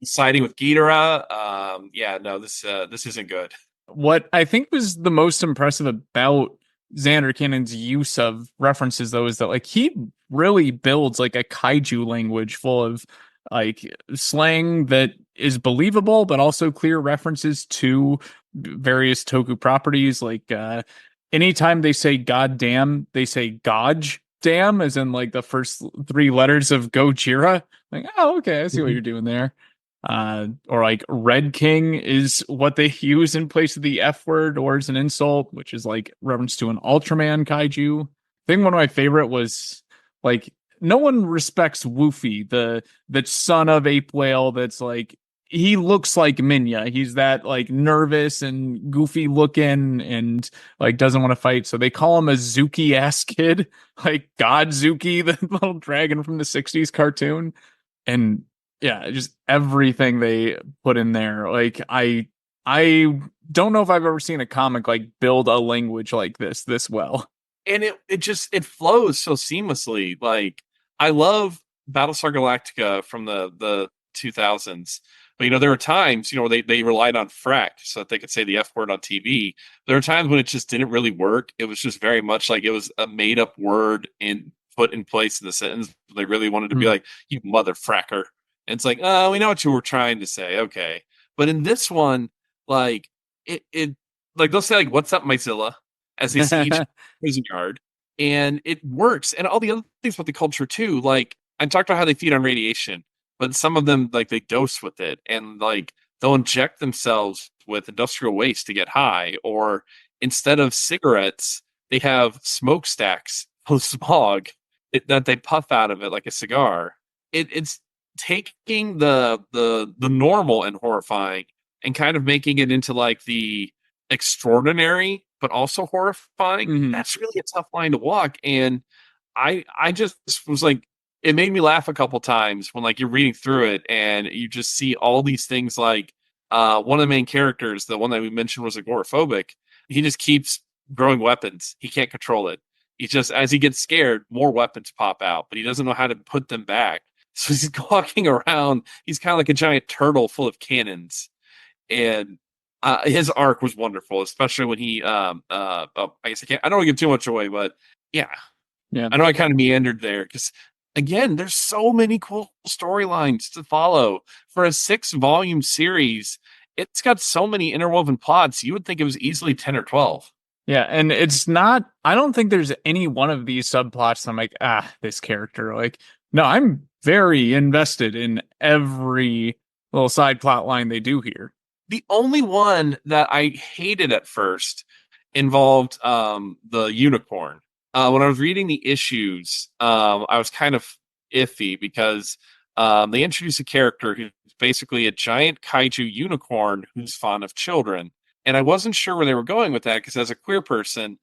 [SPEAKER 3] He's siding with Ghidorah. Yeah, no, this isn't good.
[SPEAKER 1] What I think was the most impressive about Zander Cannon's use of references, though, is that like he really builds like a kaiju language full of like slang that is believable, but also clear references to various Toku properties. Like anytime they say "goddamn," they say "Goj damn," as in like the first 3 letters of Gojira. Like, oh, okay, I see what you're doing there. Or like Red King is what they use in place of the F word or as an insult, which is like reference to an Ultraman kaiju. I think one of my favorite was like no one respects Woofy, the son of Ape Whale that's like he looks like Minya. He's that like nervous and goofy looking and like doesn't want to fight. So they call him a Zuki ass kid, like God Zuki, the little dragon from the 60s cartoon. And yeah, just everything they put in there. Like I don't know if I've ever seen a comic like build a language like this well.
[SPEAKER 3] And it flows so seamlessly. Like I love Battlestar Galactica from the 2000s. But there were times, where they relied on frack so that they could say the F word on TV. There were times when it just didn't really work. It was just very much like it was a made up word and put in place in the sentence. They really wanted to be like, "You mother fracker." And it's like, oh, we know what you were trying to say. Okay. But in this one, like it like they'll say like, "What's up, Myzilla?" as they see each prison yard. And it works. And all the other things about the culture too, like I talked about how they feed on radiation, but some of them like they dose with it, and like they'll inject themselves with industrial waste to get high, or instead of cigarettes, they have smokestacks full of smog that they puff out of it like a cigar. It's taking the normal and horrifying and kind of making it into like the extraordinary but also horrifying.
[SPEAKER 1] Mhm.
[SPEAKER 3] That's really a tough line to walk. And I just was like, it made me laugh a couple times when like you're reading through it and you just see all these things like one of the main characters, the one that we mentioned was agoraphobic. He just keeps growing weapons. He can't control it. He just, as he gets scared, more weapons pop out, but he doesn't know how to put them back. So he's walking around. He's kind of like a giant turtle full of cannons. And his arc was wonderful, especially when he, I guess I don't want to give too much away, but yeah,
[SPEAKER 1] Yeah.
[SPEAKER 3] I know I kind of meandered there because, again, there's so many cool storylines to follow for a 6-volume series. It's got so many interwoven plots. You would think it was easily 10 or 12.
[SPEAKER 1] Yeah, and it's not, I don't think there's any one of these subplots I'm like, this character. Like, no, I'm very invested in every little side plot line they do here.
[SPEAKER 3] The only one that I hated at first involved the unicorn. When I was reading the issues, I was kind of iffy because they introduced a character who's basically a giant kaiju unicorn who's fond of children. And I wasn't sure where they were going with that because as a queer person,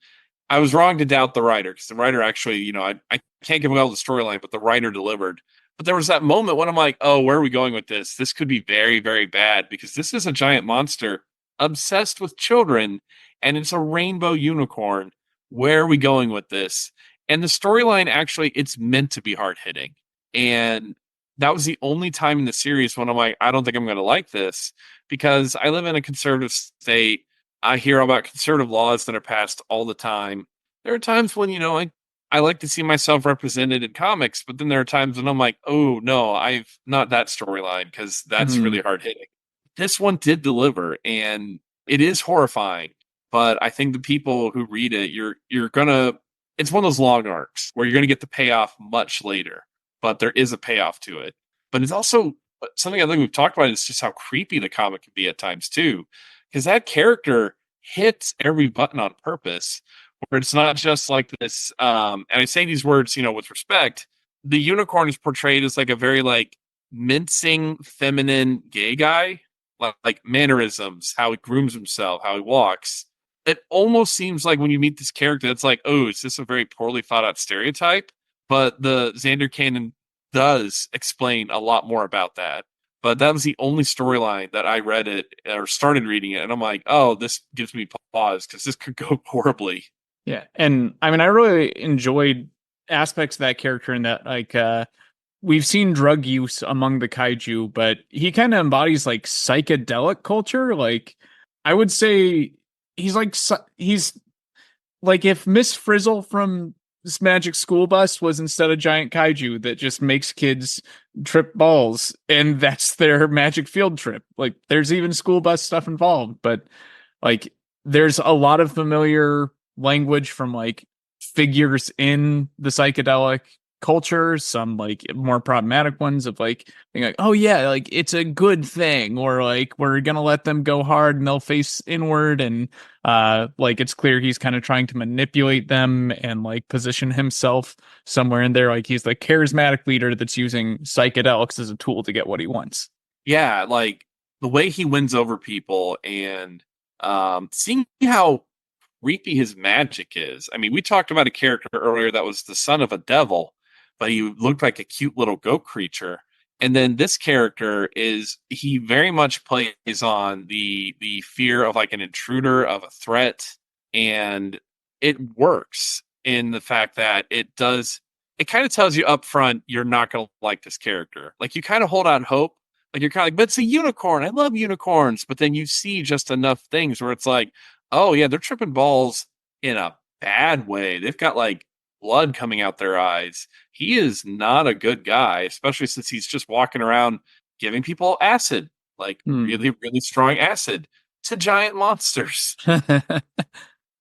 [SPEAKER 3] I was wrong to doubt the writer because the writer actually, I can't give away all the storyline, but the writer delivered. But there was that moment when I'm like, oh, where are we going with this? This could be very, very bad because this is a giant monster obsessed with children and it's a rainbow unicorn. Where are we going with this? And the storyline actually, it's meant to be hard hitting. And that was the only time in the series when I'm like, I don't think I'm going to like this because I live in a conservative state. I hear about conservative laws that are passed all the time. There are times when, I like to see myself represented in comics, but then there are times when I'm like, oh no, I've not that storyline because that's
[SPEAKER 1] Mhm.
[SPEAKER 3] really hard hitting. This one did deliver and it is horrifying, but I think the people who read it, you're gonna it's one of those long arcs where you're gonna get the payoff much later, but there is a payoff to it. But it's also something I think we've talked about is just how creepy the comic can be at times too. Because that character hits every button on purpose where it's not just like this and I say these words with respect. The unicorn is portrayed as like a very like mincing feminine gay guy, like mannerisms, how he grooms himself, how he walks. It almost seems like when you meet this character it's like, oh, is this a very poorly thought out stereotype? But the Zander Cannon does explain a lot more about that. But that was the only storyline that I read it or started reading it, and I'm like, oh, this gives me pause because this could go horribly.
[SPEAKER 1] Yeah, and I mean, I really enjoyed aspects of that character in that, like, we've seen drug use among the kaiju, but he kind of embodies like psychedelic culture. Like, I would say he's like if Miss Frizzle from this Magic School Bus was instead a giant kaiju that just makes kids trip balls, and that's their magic field trip. Like, there's even school bus stuff involved, but like, there's a lot of familiar language from like figures in the psychedelic culture, some like more problematic ones of like being like, oh yeah, like it's a good thing, or like we're gonna let them go hard and they'll face inward, and like it's clear he's kind of trying to manipulate them and like position himself somewhere in there, like he's the charismatic leader that's using psychedelics as a tool to get what he wants.
[SPEAKER 3] Yeah, like the way he wins over people and seeing how creepy his magic is. I mean, we talked about a character earlier that was the son of a devil, but he looked like a cute little goat creature. And then this character he very much plays on the fear of like an intruder, of a threat, and it works in the fact that it kind of tells you up front you're not going to like this character. Like you kind of hold out hope. Like you're kind of like, but it's a unicorn. I love unicorns. But then you see just enough things where it's like, oh yeah, they're tripping balls in a bad way. They've got like blood coming out their eyes. He is not a good guy, especially since he's just walking around giving people acid, like really, really strong acid to giant monsters.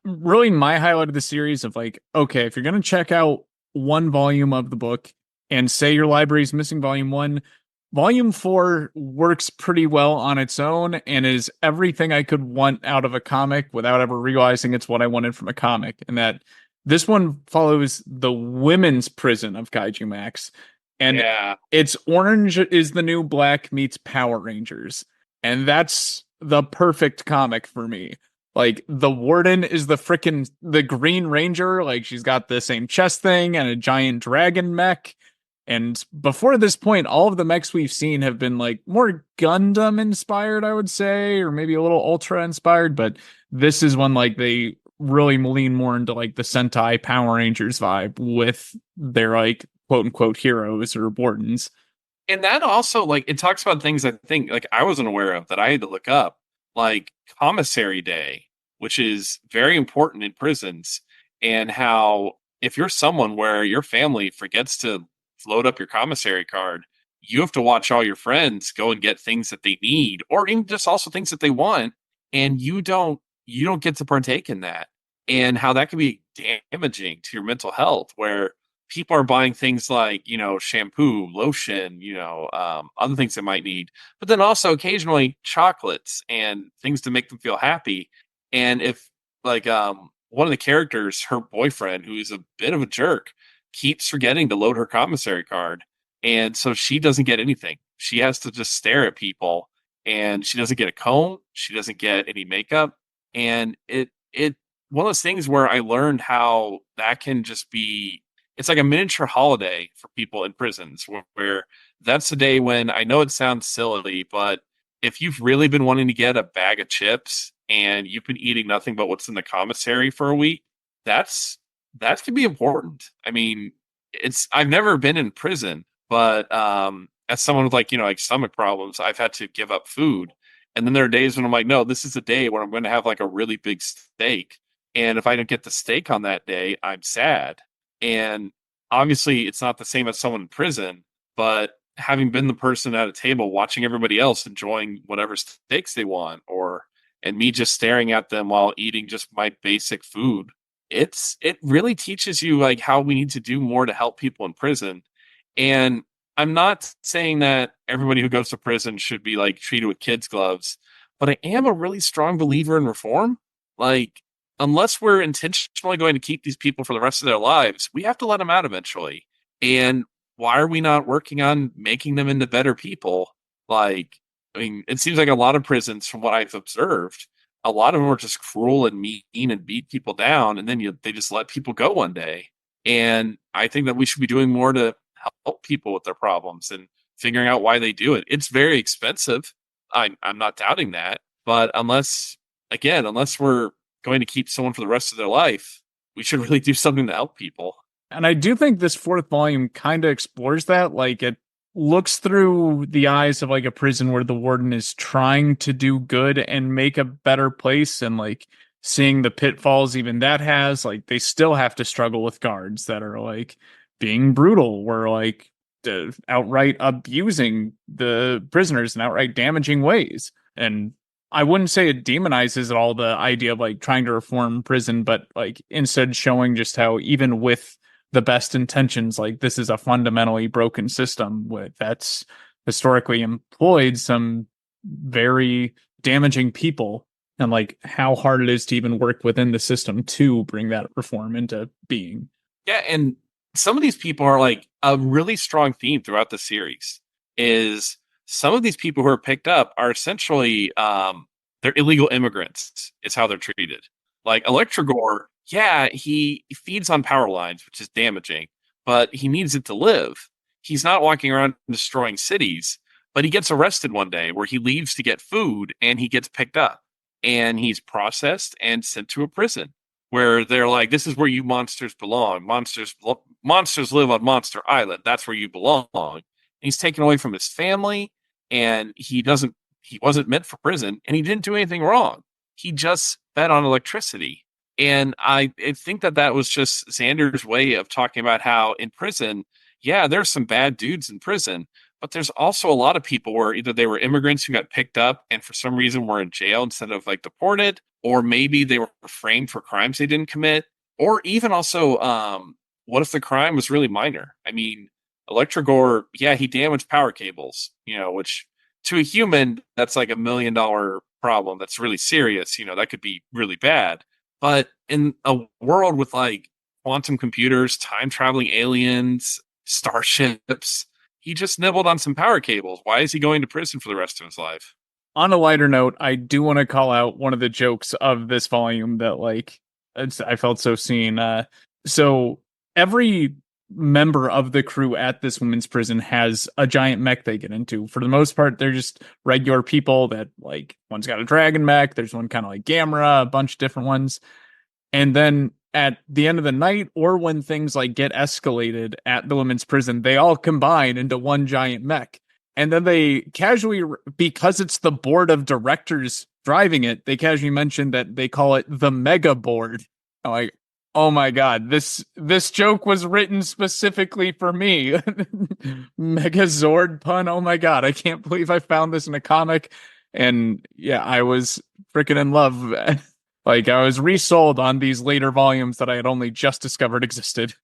[SPEAKER 1] Really, my highlight of the series of like, okay, if you're gonna check out one volume of the book and say your library's missing volume one, Volume 4 works pretty well on its own and is everything I could want out of a comic without ever realizing it's what I wanted from a comic. And that this one follows the women's prison of Kaijumax. And
[SPEAKER 3] Yeah.
[SPEAKER 1] it's orange is the new black meets Power Rangers. And that's the perfect comic for me. Like the warden is the Green Ranger. Like she's got the same chest thing and a giant dragon mech. And before this point, all of the mechs we've seen have been like more Gundam inspired, I would say, or maybe a little Ultra inspired. But this is when like they really lean more into like the Sentai Power Rangers vibe with their like quote unquote heroes or wardens.
[SPEAKER 3] And that also, like, it talks about things I think, like, I wasn't aware of that I had to look up, like commissary day, which is very important in prisons, and how if you're someone where your family forgets to load up your commissary card, you have to watch all your friends go and get things that they need, or even just also things that they want, and you don't get to partake in that, and how that can be damaging to your mental health, where people are buying things like, shampoo, lotion, other things they might need, but then also occasionally chocolates and things to make them feel happy. And if like one of the characters, her boyfriend, who is a bit of a jerk, keeps forgetting to load her commissary card, and so she doesn't get anything. She has to just stare at people, and she doesn't get a comb, she doesn't get any makeup, and it one of those things where I learned how that can just be, it's like a miniature holiday for people in prisons where that's the day when, I know it sounds silly, but if you've really been wanting to get a bag of chips and you've been eating nothing but what's in the commissary for a week, that's that can be important. I mean, I've never been in prison, but as someone with like stomach problems, I've had to give up food. And then there are days when I'm like, no, this is a day where I'm going to have like a really big steak. And if I don't get the steak on that day, I'm sad. And obviously, it's not the same as someone in prison, but having been the person at a table watching everybody else enjoying whatever steaks they want, and me just staring at them while eating just my basic food, it really teaches you like how we need to do more to help people in prison. And I'm not saying that everybody who goes to prison should be like treated with kids gloves, but I am a really strong believer in reform. Like, unless we're intentionally going to keep these people for the rest of their lives, we have to let them out eventually. And why are we not working on making them into better people? Like, I mean, it seems like a lot of prisons, from what I've observed, a lot of them are just cruel and mean and beat people down, and then they just let people go one day. And I think that we should be doing more to help people with their problems and figuring out why they do it. It's very expensive. I'm not doubting that, but unless we're going to keep someone for the rest of their life, we should really do something to help people.
[SPEAKER 1] And I do think this fourth volume kind of explores that. Like it looks through the eyes of like a prison where the warden is trying to do good and make a better place, and like seeing the pitfalls even that has. Like they still have to struggle with guards that are like being brutal, or like outright abusing the prisoners in outright damaging ways. And I wouldn't say it demonizes at all the idea of like trying to reform prison, but like instead showing just how even with the best intentions, like this is a fundamentally broken system that's historically employed some very damaging people, and like how hard it is to even work within the system to bring that reform into being.
[SPEAKER 3] Yeah, and some of these people are like a really strong theme throughout the series is some of these people who are picked up are essentially they're illegal immigrants is how they're treated. Like Electrogore, yeah, he feeds on power lines, which is damaging, but he needs it to live. He's not walking around destroying cities, but he gets arrested one day where he leaves to get food and he gets picked up and he's processed and sent to a prison where they're like, this is where you monsters belong. Monsters live on Monster Island. That's where you belong. And he's taken away from his family, and he wasn't meant for prison, and he didn't do anything wrong. He just fed on electricity. And I think that was just Xander's way of talking about how in prison, yeah, there's some bad dudes in prison, but there's also a lot of people where either they were immigrants who got picked up and for some reason were in jail instead of like deported, or maybe they were framed for crimes they didn't commit, or even also, what if the crime was really minor? I mean, Electrogore, yeah, he damaged power cables, which to a human, that's like $1 million problem. That's really serious. That could be really bad. But in a world with like quantum computers, time traveling aliens, starships, he just nibbled on some power cables. Why is he going to prison for the rest of his life?
[SPEAKER 1] On a lighter note, I do want to call out one of the jokes of this volume that I felt so seen. So every member of the crew at this women's prison has a giant mech they get into. For the most part, they're just regular people that like one's got a dragon mech, there's one kind of like Gamera, a bunch of different ones. And then at the end of the night, or when things like get escalated at the women's prison, they all combine into one giant mech. And then they casually, because it's the board of directors driving it, they casually mention that they call it the mega board. I'm like, oh my god, this joke was written specifically for me. Megazord pun. Oh my god, I can't believe I found this in a comic. And yeah, I was freaking in love. Like I was resold on these later volumes that I had only just discovered existed.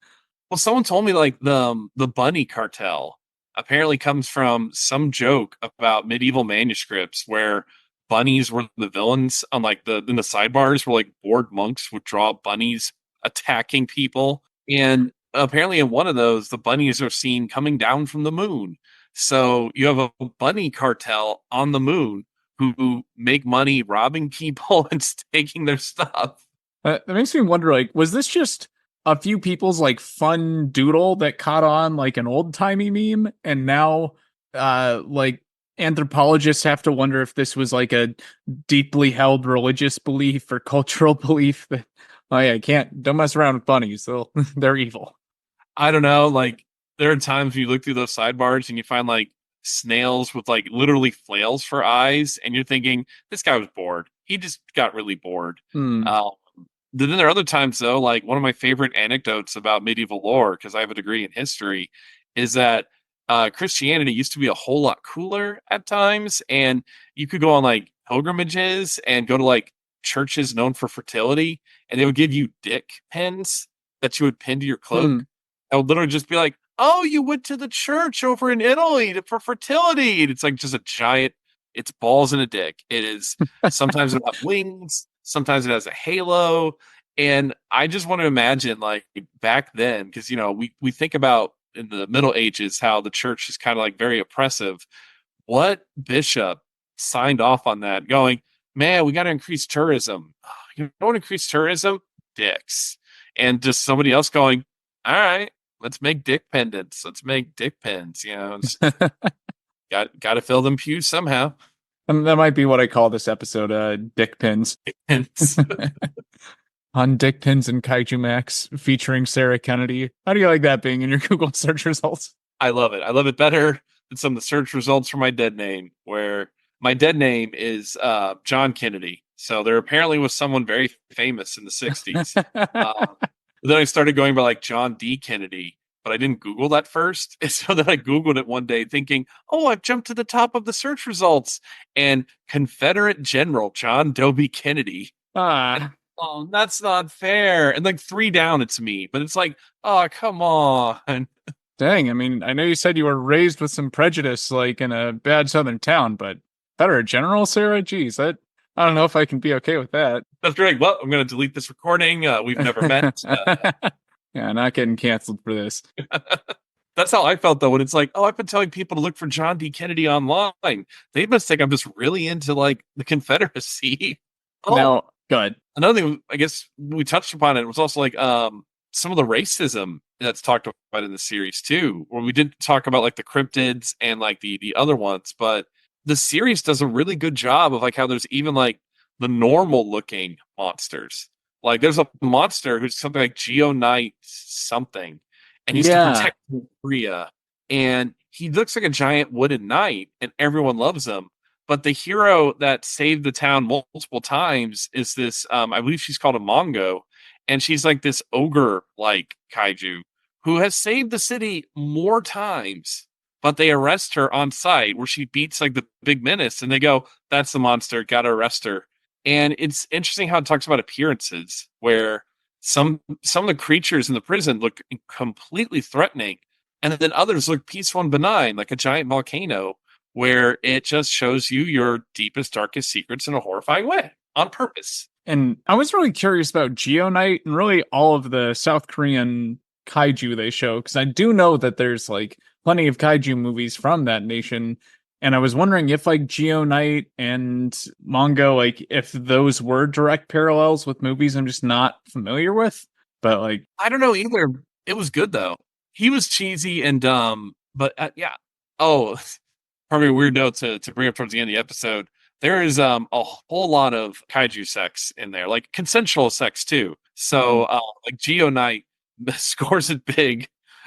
[SPEAKER 3] Well, someone told me like the bunny cartel apparently comes from some joke about medieval manuscripts where bunnies were the villains on like in the sidebars where like bored monks would draw bunnies attacking people. And apparently in one of those, the bunnies are seen coming down from the moon. So you have a bunny cartel on the moon who make money robbing people and taking their stuff.
[SPEAKER 1] That makes me wonder, like, was this just a few people's like fun doodle that caught on like an old timey meme, and now like anthropologists have to wonder if this was like a deeply held religious belief or cultural belief that oh yeah, don't mess around with bunnies, they're evil.
[SPEAKER 3] I don't know, like there are times when you look through those sidebars and you find like snails with like literally flails for eyes, and you're thinking this guy was bored. He just got really bored. Then there are other times though, like one of my favorite anecdotes about medieval lore, because I have a degree in history, is that Christianity used to be a whole lot cooler at times, and you could go on like pilgrimages and go to like churches known for fertility, and they would give you dick pins that you would pin to your cloak. I would literally just be like, "Oh, you went to the church over in Italy for fertility." And it's like just a giant. It's balls in a dick. It is sometimes it has wings, sometimes it has a halo, and I just want to imagine like back then, because we think about in the Middle Ages how the church is kind of like very oppressive. What bishop signed off on that, going, "Man, we got to increase tourism. You don't increase tourism, dicks," and just somebody else going, "All right, let's make dick pendants. Let's make dick pins." Got to fill them pews somehow.
[SPEAKER 1] That might be what I call this episode, Dick Pins.
[SPEAKER 3] Dick pins.
[SPEAKER 1] On Dick Pins and Kaijumax, featuring Sarah Kennedy. How do you like that being in your Google search results?
[SPEAKER 3] I love it. I love it better than some of the search results for my dead name, where my dead name is John Kennedy. So there apparently was someone very famous in the 60s. Then I started going by like John D. Kennedy, but I didn't Google that first. And so then I Googled it one day thinking, oh, I've jumped to the top of the search results. And Confederate General John Dobie Kennedy. And, oh, that's not fair. And like 3 down, it's me. But it's like, oh, come on.
[SPEAKER 1] Dang, I mean, I know you said you were raised with some prejudice, like in a bad southern town, but Confederate General, Sarah? Geez, I don't know if I can be okay with that.
[SPEAKER 3] That's great. Well, I'm going to delete this recording. We've never met.
[SPEAKER 1] Yeah, not getting canceled for this.
[SPEAKER 3] That's how I felt, though, when it's like, oh, I've been telling people to look for John D. Kennedy online. They must think I'm just really into, like, the Confederacy.
[SPEAKER 1] Now, go ahead.
[SPEAKER 3] Another thing, I guess we touched upon it, was also, like, some of the racism that's talked about in the series, too, where we did talk about, like, the cryptids and, like, the other ones, but the series does a really good job of, like, how there's even, like, the normal-looking monsters. Like, there's a monster who's something like Geonite something, and he's to protect Korea, and he looks like a giant wooden knight, and everyone loves him. But the hero that saved the town multiple times is this, I believe she's called a Mongo, and she's like this ogre-like kaiju who has saved the city more times, but they arrest her on site where she beats like the big menace, and they go, that's the monster, gotta arrest her. And it's interesting how it talks about appearances, where some of the creatures in the prison look completely threatening, And then others look peaceful and benign, like a giant volcano, where it just shows you your deepest, darkest secrets in a horrifying way on purpose.
[SPEAKER 1] And I was really curious about Geonite and really all of the South Korean kaiju they show, because I do know that there's like plenty of kaiju movies from that nation. And I was wondering if like Geonite and Mongo, like if those were direct parallels with movies I'm just not familiar with. But like,
[SPEAKER 3] I don't know either. It was good though. He was cheesy and dumb, but yeah. Oh, probably a weird note to bring up towards the end of the episode. There is a whole lot of kaiju sex in there, like consensual sex too. So like Geo Knight scores it big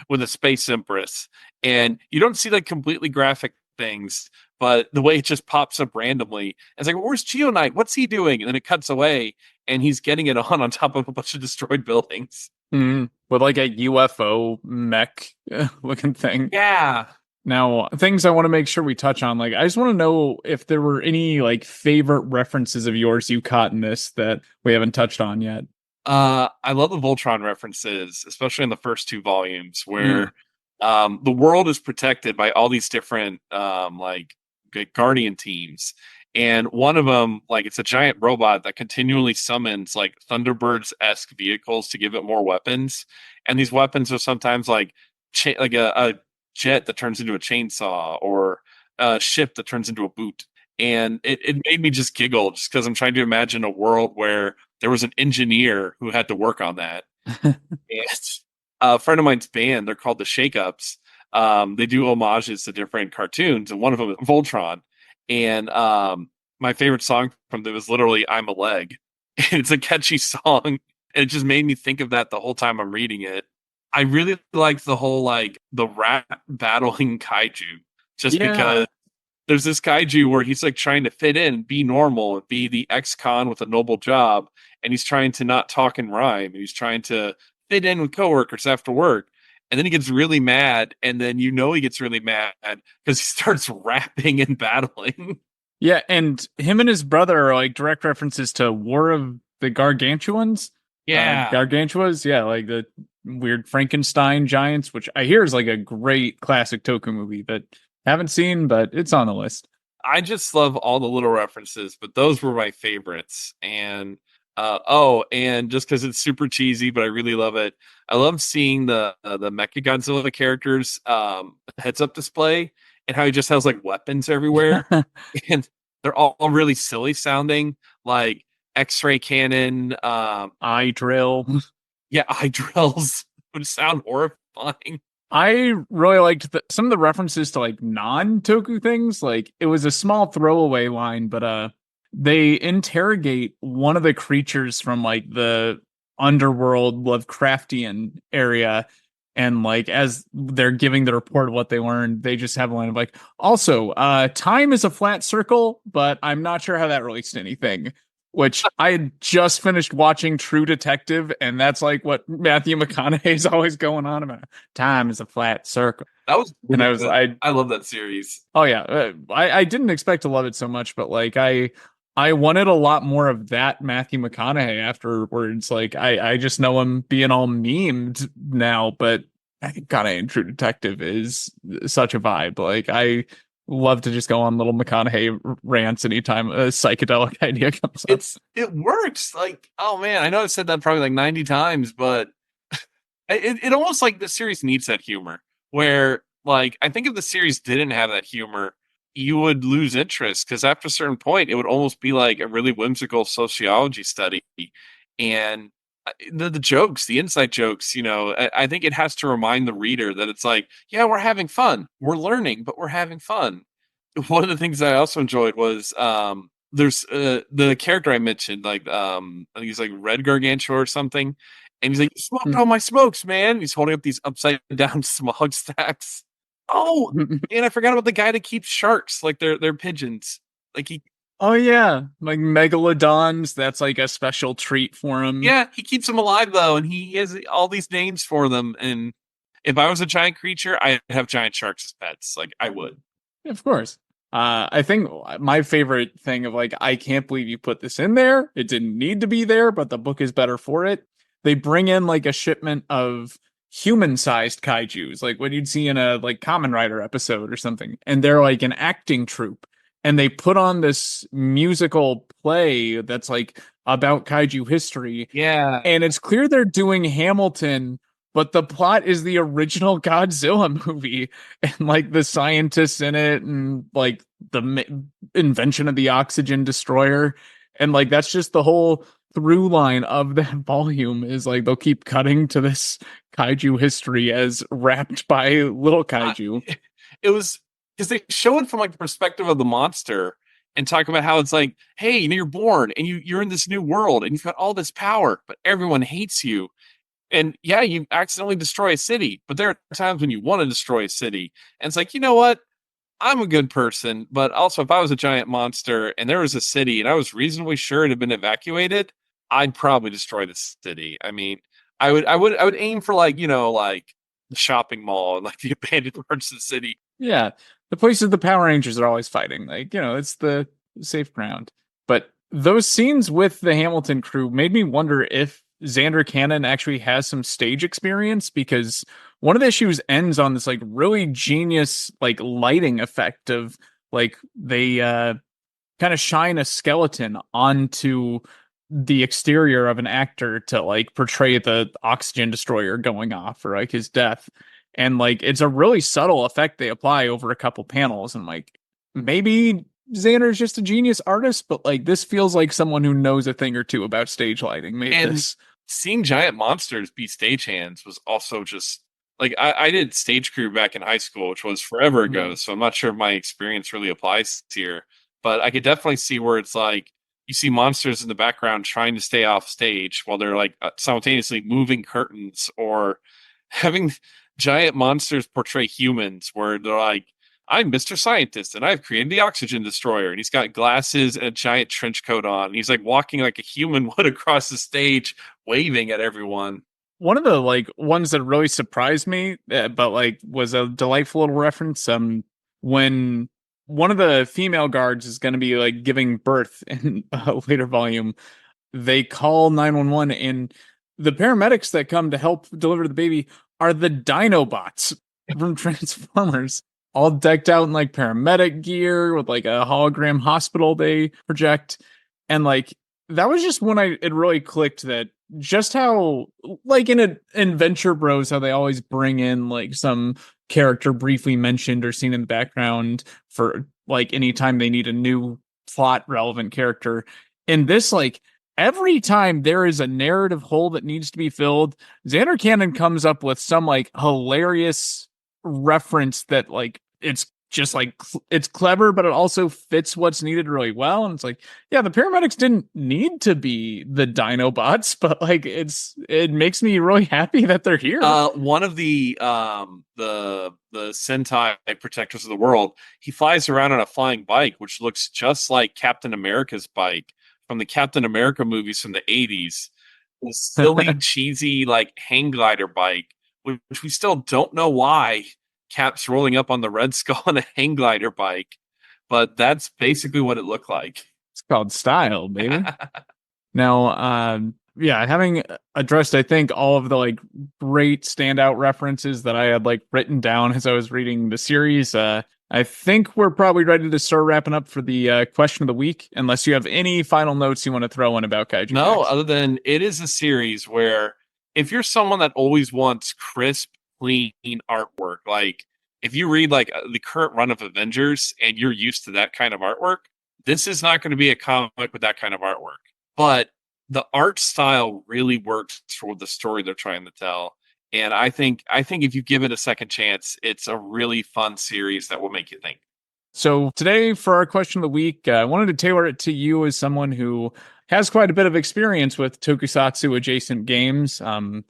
[SPEAKER 3] with a space empress, and you don't see like completely graphic things, but the way it just pops up randomly, it's like, where's Geo Knight? What's he doing? And then it cuts away, and he's getting it on top of a bunch of destroyed buildings.
[SPEAKER 1] with like a UFO mech looking thing.
[SPEAKER 3] Yeah.
[SPEAKER 1] Now, things I want to make sure we touch on, like, I just want to know if there were any, like, favorite references of yours you caught in this that we haven't touched on yet.
[SPEAKER 3] I love the Voltron references, especially in the first two volumes, where the world is protected by all these different, like, guardian teams. And one of them, like, it's a giant robot that continually summons, like, Thunderbirds-esque vehicles to give it more weapons. And these weapons are sometimes, like, like a jet that turns into a chainsaw or a ship that turns into a boot. And it made me just giggle just because I'm trying to imagine a world where there was an engineer who had to work on that. And a friend of mine's band, they're called the Shake-Ups. They do homages to different cartoons, and one of them is Voltron. And my favorite song from them is literally I'm a Leg. And it's a catchy song. And it just made me think of that the whole time I'm reading it. I really like the whole like the rat battling kaiju, just because there's this kaiju where he's like trying to fit in, be normal, and be the ex-con with a noble job, and he's trying to not talk and rhyme, and he's trying to fit in with coworkers after work, and then he gets really mad, and then you know he gets really mad because he starts rapping and battling.
[SPEAKER 1] Yeah, and him and his brother are like direct references to War of the Gargantuans.
[SPEAKER 3] Yeah.
[SPEAKER 1] Gargantuas, yeah, like the weird Frankenstein giants, which I hear is like a great classic Toku movie that I haven't seen, but it's on the list.
[SPEAKER 3] I just love all the little references, but those were my favorites. And and just because it's super cheesy, but I really love it. I love seeing the Mechagodzilla characters heads up display and how he just has like weapons everywhere, and they're all really silly sounding, like X-ray cannon,
[SPEAKER 1] eye drill.
[SPEAKER 3] Yeah, eye drills would sound horrifying.
[SPEAKER 1] I really liked some of the references to like non-Toku things. Like it was a small throwaway line, but they interrogate one of the creatures from like the underworld Lovecraftian area, and like as they're giving the report of what they learned, they just have a line of like, also, time is a flat circle, but I'm not sure how that relates to anything. Which I had just finished watching True Detective, and that's like what Matthew McConaughey's always going on about. Time is a flat circle.
[SPEAKER 3] That was,
[SPEAKER 1] and
[SPEAKER 3] I love that series.
[SPEAKER 1] Oh yeah, I didn't expect to love it so much, but like I wanted a lot more of that Matthew McConaughey afterwards. Like I just know him being all memed now, but I think McConaughey in True Detective is such a vibe. Like I love to just go on little McConaughey rants anytime a psychedelic idea comes up.
[SPEAKER 3] It works. Like, oh man, I know I've said that probably like 90 times, but it almost like the series needs that humor. Where like I think if the series didn't have that humor, you would lose interest because after a certain point, it would almost be like a really whimsical sociology study. And the jokes, the inside jokes, you know, I think it has to remind the reader that it's like, yeah, we're having fun, we're learning, but we're having fun. One of the things I also enjoyed was there's the character I mentioned, like I think he's like Red Gargantua or something, and he's like, you smoked all my smokes, man. He's holding up these upside down smog stacks. Oh, and I forgot about the guy that keeps sharks, like they're pigeons. Like he
[SPEAKER 1] Oh yeah, like megalodons. That's like a special treat for him.
[SPEAKER 3] Yeah, he keeps them alive though, and he has all these names for them. And if I was a giant creature, I'd have giant sharks as pets. Like I would.
[SPEAKER 1] Of course. I think my favorite thing of like, I can't believe you put this in there. It didn't need to be there, but the book is better for it. They bring in like a shipment of human-sized kaijus, like what you'd see in a like Kamen Rider episode or something. And they're like an acting troupe. And they put on this musical play that's like about kaiju history.
[SPEAKER 3] Yeah.
[SPEAKER 1] And it's clear they're doing Hamilton, but the plot is the original Godzilla movie. And like the scientists in it and like the invention of the oxygen destroyer. And like that's just the whole through line of that volume is like they'll keep cutting to this kaiju history as wrapped by little kaiju.
[SPEAKER 3] It was because they show it from like the perspective of the monster and talk about how it's like, hey, you're born and you're in this new world and you've got all this power, but everyone hates you. And yeah, you accidentally destroy a city, but there are times when you want to destroy a city. And it's like, you know what? I'm a good person, but also if I was a giant monster and there was a city and I was reasonably sure it had been evacuated, I'd probably destroy the city. I mean, I would aim for like, like the shopping mall and like the abandoned parts of the city.
[SPEAKER 1] Yeah, the places the Power Rangers are always fighting, like it's the safe ground. But those scenes with the Hamilton crew made me wonder if Zander Cannon actually has some stage experience, because one of the issues ends on this like really genius like lighting effect of like they kind of shine a skeleton onto the exterior of an actor to like portray the oxygen destroyer going off or like his death. And like it's a really subtle effect they apply over a couple panels. And like maybe Xander's just a genius artist, but like this feels like someone who knows a thing or two about stage lighting made
[SPEAKER 3] And
[SPEAKER 1] this.
[SPEAKER 3] seeing giant monsters be stagehands was also just like I did stage crew back in high school, which was forever ago. So I'm not sure if my experience really applies here, but I could definitely see where it's like you see monsters in the background trying to stay off stage while they're like simultaneously moving curtains, or having giant monsters portray humans where they're like, I'm Mr. Scientist and I've created the oxygen destroyer. And he's got glasses and a giant trench coat on. And he's like walking like a human would across the stage, waving at everyone.
[SPEAKER 1] One of the like ones that really surprised me, but like was a delightful little reference. When one of the female guards is going to be like giving birth in a later volume, they call 911, and the paramedics that come to help deliver the baby are the Dinobots from Transformers, all decked out in like paramedic gear with like a hologram hospital they project. And like that was just when it really clicked that just how like in an Adventure Bros, how they always bring in like some character briefly mentioned or seen in the background for like anytime they need a new plot relevant character. In this, like every time there is a narrative hole that needs to be filled, Zander Cannon comes up with some like hilarious reference that like it's just like it's clever, but it also fits what's needed really well. And it's like, yeah, the paramedics didn't need to be the Dinobots, but like it makes me really happy that they're here.
[SPEAKER 3] One of the Sentai protectors of the world, he flies around on a flying bike, which looks just like Captain America's bike from the Captain America movies from the 80s. A silly, cheesy, like hang glider bike, which we still don't know why Cap's rolling up on the Red Skull on a hang glider bike, but that's basically what it looked like.
[SPEAKER 1] It's called style, baby. Now, yeah, having addressed, I think, all of the like great standout references that I had like written down as I was reading the series, I think we're probably ready to start wrapping up for the question of the week, unless you have any final notes you want to throw in about Kaijumax.
[SPEAKER 3] No, other than it is a series where if you're someone that always wants crisp, clean artwork, like if you read like the current run of Avengers and you're used to that kind of artwork, this is not going to be a comic with that kind of artwork. But the art style really works for the story they're trying to tell. And I think if you give it a second chance, it's a really fun series that will make you think.
[SPEAKER 1] So today, for our question of the week, I wanted to tailor it to you as someone who has quite a bit of experience with Tokusatsu adjacent games. Do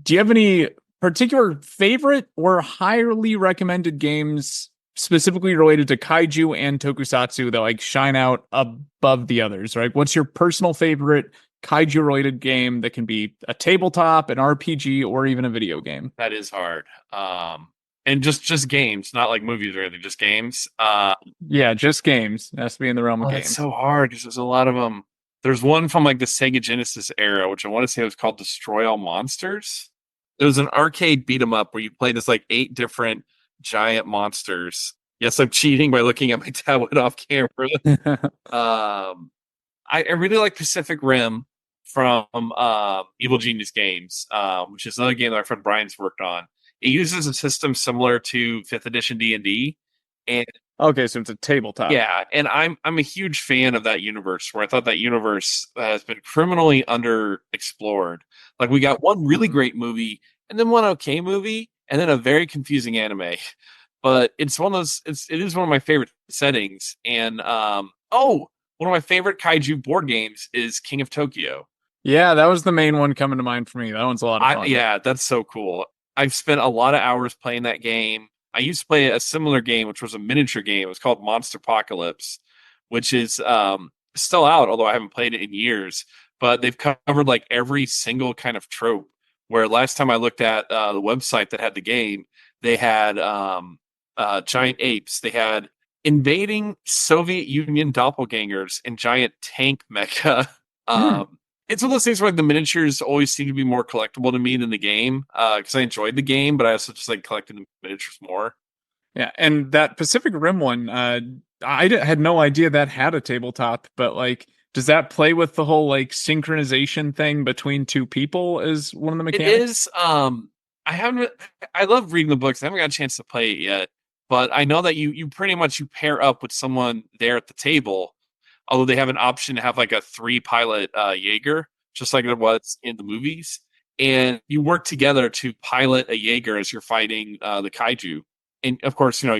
[SPEAKER 1] you have any particular favorite or highly recommended games specifically related to kaiju and Tokusatsu that like shine out above the others, right? What's your personal favorite kaiju related game that can be a tabletop, an RPG, or even a video game?
[SPEAKER 3] That is hard. And just games, not like movies or anything, just games.
[SPEAKER 1] Yeah, just games. It has to be in the realm of games.
[SPEAKER 3] It's so hard because there's a lot of them. There's one from like the Sega Genesis era, which I want to say was called Destroy All Monsters. It was an arcade beat 'em up where you played as like 8 different giant monsters. Yes, I'm cheating by looking at my tablet off camera. Um, I really like Pacific Rim from Evil Genius Games, which is another game that my friend Brian's worked on. It uses a system similar to 5th edition D&D, and
[SPEAKER 1] Okay, so it's a tabletop.
[SPEAKER 3] yeah, and I'm a huge fan of that universe. Where I thought that universe has been criminally underexplored. Like we got one really great movie, and then one okay movie, and then a very confusing anime. But it's one of those. It is one of my favorite settings. And one of my favorite kaiju board games is King of Tokyo.
[SPEAKER 1] Yeah, that was the main one coming to mind for me. That one's a lot of fun.
[SPEAKER 3] Yeah, that's so cool. I've spent a lot of hours playing that game. I used to play a similar game, which was a miniature game. It was called Monster Apocalypse, which is still out, although I haven't played it in years. But they've covered like every single kind of trope. Where last time I looked at the website that had the game, they had giant apes. They had invading Soviet Union doppelgangers and giant tank mecha. It's one of those things where like, the miniatures always seem to be more collectible to me than the game because I enjoyed the game, but I also just like collecting the miniatures more.
[SPEAKER 1] Yeah, and that Pacific Rim one, had no idea that had a tabletop, but like, does that play with the whole like synchronization thing between two people as one of the
[SPEAKER 3] It
[SPEAKER 1] mechanics?
[SPEAKER 3] is. I love reading the books. I haven't got a chance to play it yet, but I know that you pretty much you pair up with someone there at the table. Although they have an option to have like a 3 pilot Jaeger, just like it was in the movies, and you work together to pilot a Jaeger as you're fighting the kaiju. And of course, you know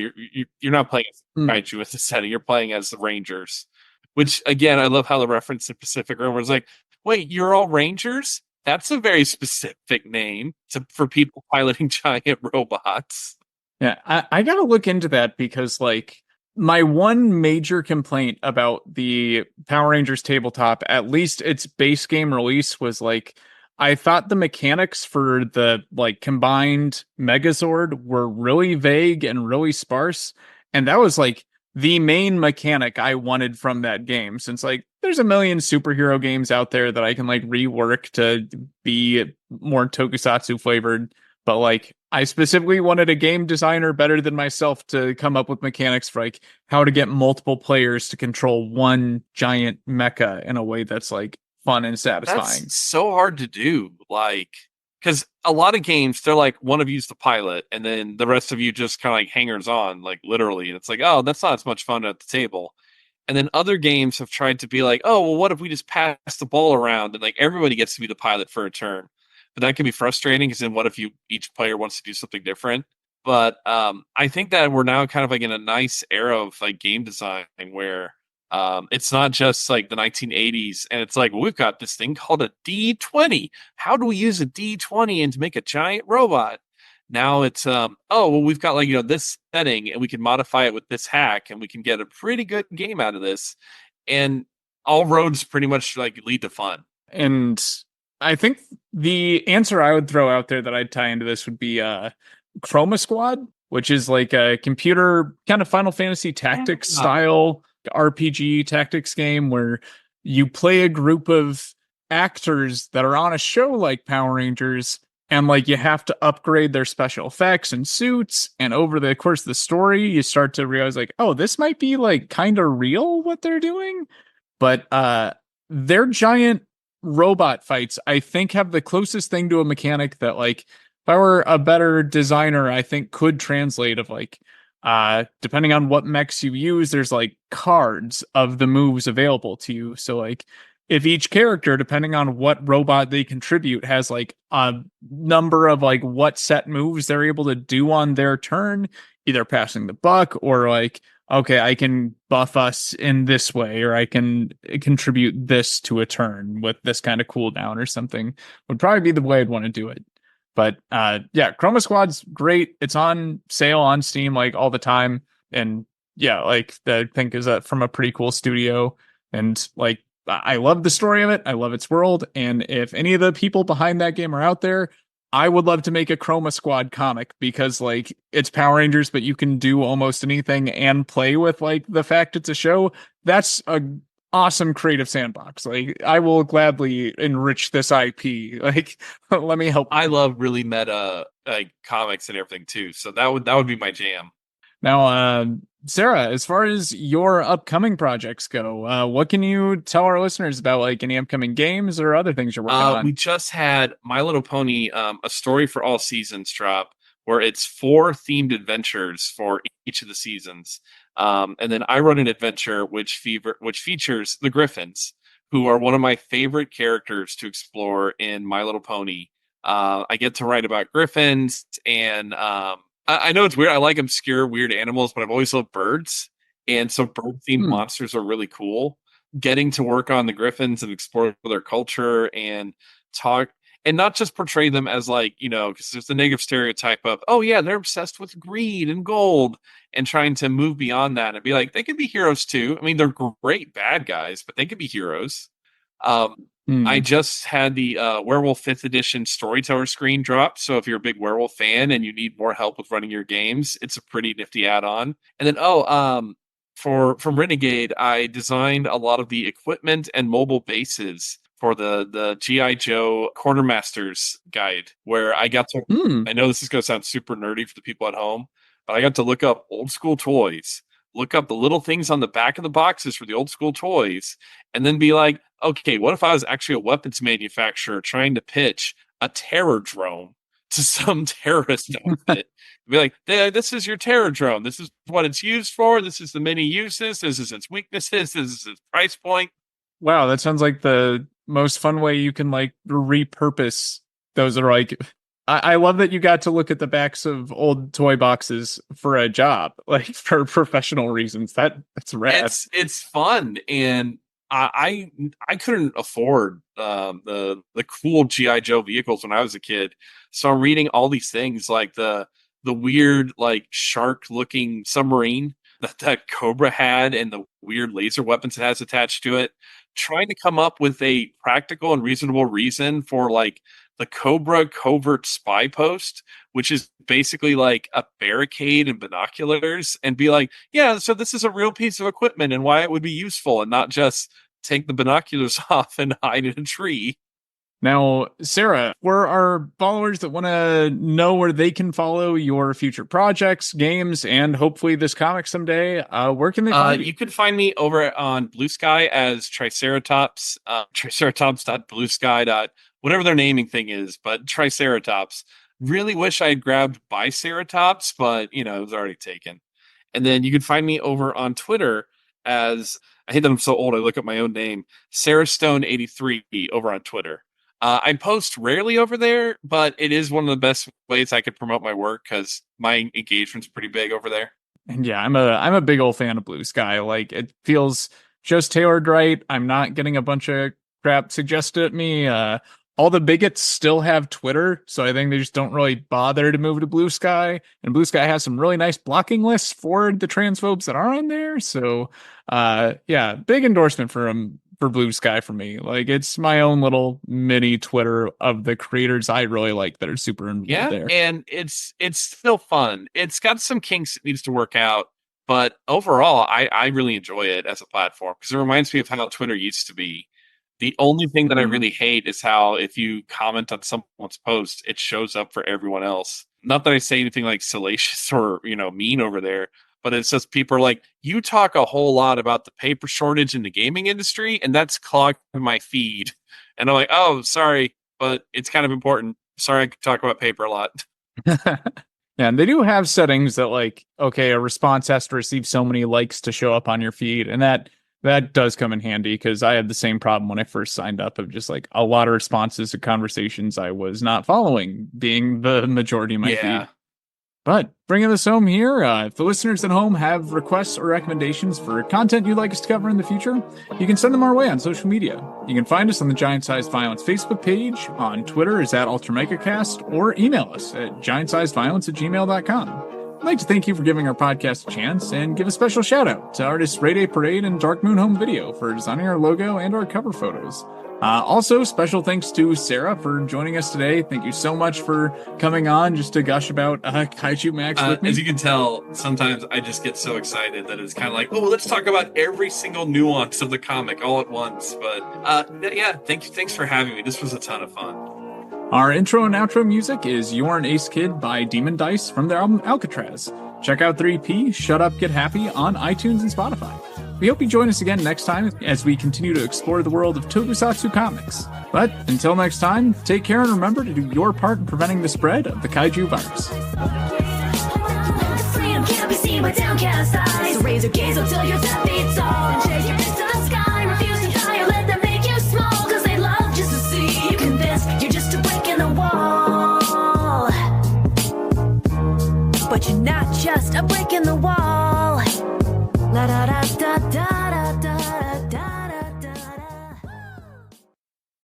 [SPEAKER 3] you're not playing as kaiju in the setting; you're playing as the Rangers. Which again, I love how the reference to Pacific Rim was like, "Wait, you're all Rangers? That's a very specific name for people piloting giant robots."
[SPEAKER 1] Yeah, I gotta look into that because like my one major complaint about the Power Rangers tabletop, at least its base game release, was like I thought the mechanics for the like combined Megazord were really vague and really sparse. And that was like the main mechanic I wanted from that game, since like there's a million superhero games out there that I can like rework to be more tokusatsu flavored. But like I specifically wanted a game designer better than myself to come up with mechanics for like how to get multiple players to control one giant mecha in a way that's like fun and satisfying.
[SPEAKER 3] That's so hard to do. Like, because a lot of games, they're like one of you's the pilot, and then the rest of you just kind of like hangers on, like literally. And it's like, oh, that's not as much fun at the table. And then other games have tried to be like, oh, well, what if we just pass the ball around and like everybody gets to be the pilot for a turn? But that can be frustrating because then what if each player wants to do something different? But I think that we're now kind of like in a nice era of like game design where it's not just like the 1980s and it's like, well, we've got this thing called a D20. How do we use a D20 and to make a giant robot? Now it's well, we've got like this setting and we can modify it with this hack and we can get a pretty good game out of this. And all roads pretty much like lead to fun.
[SPEAKER 1] And I think the answer I would throw out there that I'd tie into this would be Chroma Squad, which is like a computer kind of Final Fantasy Tactics style RPG tactics game where you play a group of actors that are on a show like Power Rangers, and like you have to upgrade their special effects and suits. And over the course of the story, you start to realize like, oh, this might be like kind of real what they're doing. But their giant robot fights, I think, have the closest thing to a mechanic that like if I were a better designer, I think could translate of like depending on what mechs you use, there's like cards of the moves available to you. So like if each character, depending on what robot they contribute, has like a number of like what set moves they're able to do on their turn, either passing the buck or like, okay, I can buff us in this way, or I can contribute this to a turn with this kind of cooldown or something, would probably be the way I'd want to do it. But yeah, Chroma Squad's great. It's on sale on Steam like all the time. And yeah, like I think is that from a pretty cool studio. And like I love the story of it. I love its world. And if any of the people behind that game are out there, I would love to make a Chroma Squad comic because like it's Power Rangers, but you can do almost anything and play with like the fact it's a show. That's a awesome creative sandbox. Like, I will gladly enrich this IP. Like, let me help.
[SPEAKER 3] I love really meta like comics and everything too. So that would be my jam.
[SPEAKER 1] Now, Sarah, as far as your upcoming projects go, what can you tell our listeners about, like, any upcoming games or other things you're working on?
[SPEAKER 3] We just had My Little Pony, a story for all seasons drop, where it's 4 themed adventures for each of the seasons. And then I run an adventure which features the Griffins, who are one of my favorite characters to explore in My Little Pony. I get to write about Griffins, and I know it's weird. I like obscure, weird animals, but I've always loved birds. And so bird-themed monsters are really cool. Getting to work on the Griffins and explore their culture and talk, and not just portray them as, like, because there's the negative stereotype of, oh yeah, they're obsessed with greed and gold, and trying to move beyond that and be like, they could be heroes too. I mean, they're great bad guys, but they could be heroes. I just had the Werewolf 5th edition storyteller screen drop. So if you're a big Werewolf fan and you need more help with running your games, it's a pretty nifty add-on. And then from Renegade, I designed a lot of the equipment and mobile bases for the G.I. Joe Quartermasters guide, where I got to I know this is going to sound super nerdy for the people at home, but I got to look up old school toys, look up the little things on the back of the boxes for the old school toys, and then be like, okay, what if I was actually a weapons manufacturer trying to pitch a terror drone to some terrorist outfit? Be like, this is your terror drone. This is what it's used for. This is the many uses. This is its weaknesses. This is its price point.
[SPEAKER 1] Wow, that sounds like the most fun way you can, like, repurpose those. Are like, I love that you got to look at the backs of old toy boxes for a job, like, for professional reasons. That's rad.
[SPEAKER 3] It's fun, and I couldn't afford the cool GI Joe vehicles when I was a kid, so I'm reading all these things like the weird, like, shark looking submarine that Cobra had, and the weird laser weapons it has attached to it, trying to come up with a practical and reasonable reason for, like, the Cobra covert spy post, which is basically like a barricade and binoculars, and be like, yeah, so this is a real piece of equipment and why it would be useful, and not just take the binoculars off and hide in a tree.
[SPEAKER 1] Now, Sarah, for our followers that want to know where they can follow your future projects, games, and hopefully this comic someday, where can they find you?
[SPEAKER 3] You could find me over on Blue Sky as Triceratops, triceratops.bluesky. Whatever their naming thing is, but Triceratops. Really wish I had grabbed Biceratops, but it was already taken. And then you can find me over on Twitter as, I hate that I'm so old, I look up my own name, SarahStone83 over on Twitter. I post rarely over there, but it is one of the best ways I could promote my work because my engagement's pretty big over there.
[SPEAKER 1] And yeah, I'm a big old fan of Blue Sky. Like, it feels just tailored right. I'm not getting a bunch of crap suggested at me. All the bigots still have Twitter, so I think they just don't really bother to move to Blue Sky. And Blue Sky has some really nice blocking lists for the transphobes that are on there. So, yeah, big endorsement for Blue Sky for me. Like, it's my own little mini Twitter of the creators I really like that are super involved there.
[SPEAKER 3] And it's still fun. It's got some kinks it needs to work out, but overall, I really enjoy it as a platform because it reminds me of how Twitter used to be. The only thing that I really hate is how if you comment on someone's post, it shows up for everyone else. Not that I say anything like salacious or, mean over there, but it's just people are like, you talk a whole lot about the paper shortage in the gaming industry, and that's clogged my feed. And I'm like, oh, sorry, but it's kind of important. Sorry, I could talk about paper a lot.
[SPEAKER 1] Yeah, and they do have settings that, like, okay, a response has to receive so many likes to show up on your feed, and that does come in handy because I had the same problem when I first signed up of just, like, a lot of responses to conversations I was not following being the majority of my feed. But bringing this home here, if the listeners at home have requests or recommendations for content you'd like us to cover in the future, you can send them our way on social media. You can find us on the Giant Sized Violence Facebook page, on Twitter is @UltraMegaCast, or email us at giantsizedviolence@gmail.com. I'd like to thank you for giving our podcast a chance and give a special shout out to artists Ray Day Parade and Dark Moon Home Video for designing our logo and our cover photos. Also, special thanks to Sarah for joining us today. Thank you so much for coming on just to gush about Kaijumax with me.
[SPEAKER 3] As you can tell, sometimes I just get so excited that it's kind of like, oh, let's talk about every single nuance of the comic all at once. But yeah, thanks for having me. This was a ton of fun.
[SPEAKER 1] Our intro and outro music is You're an Ace Kid by Demon Dice from their album Alcatraz. Check out 3P, Shut Up, Get Happy on iTunes and Spotify. We hope you join us again next time as we continue to explore the world of Tokusatsu comics. But until next time, take care and remember to do your part in preventing the spread of the kaiju virus.
[SPEAKER 2] Freedom can't be seen by downcast eyes. So raise your gaze until your death beats all and chase your fist to the sky. Refuse to die or let them make you small, cause they love just to see you convinced you're just a brick in the wall. But you're not just a brick in the wall. La da da da da.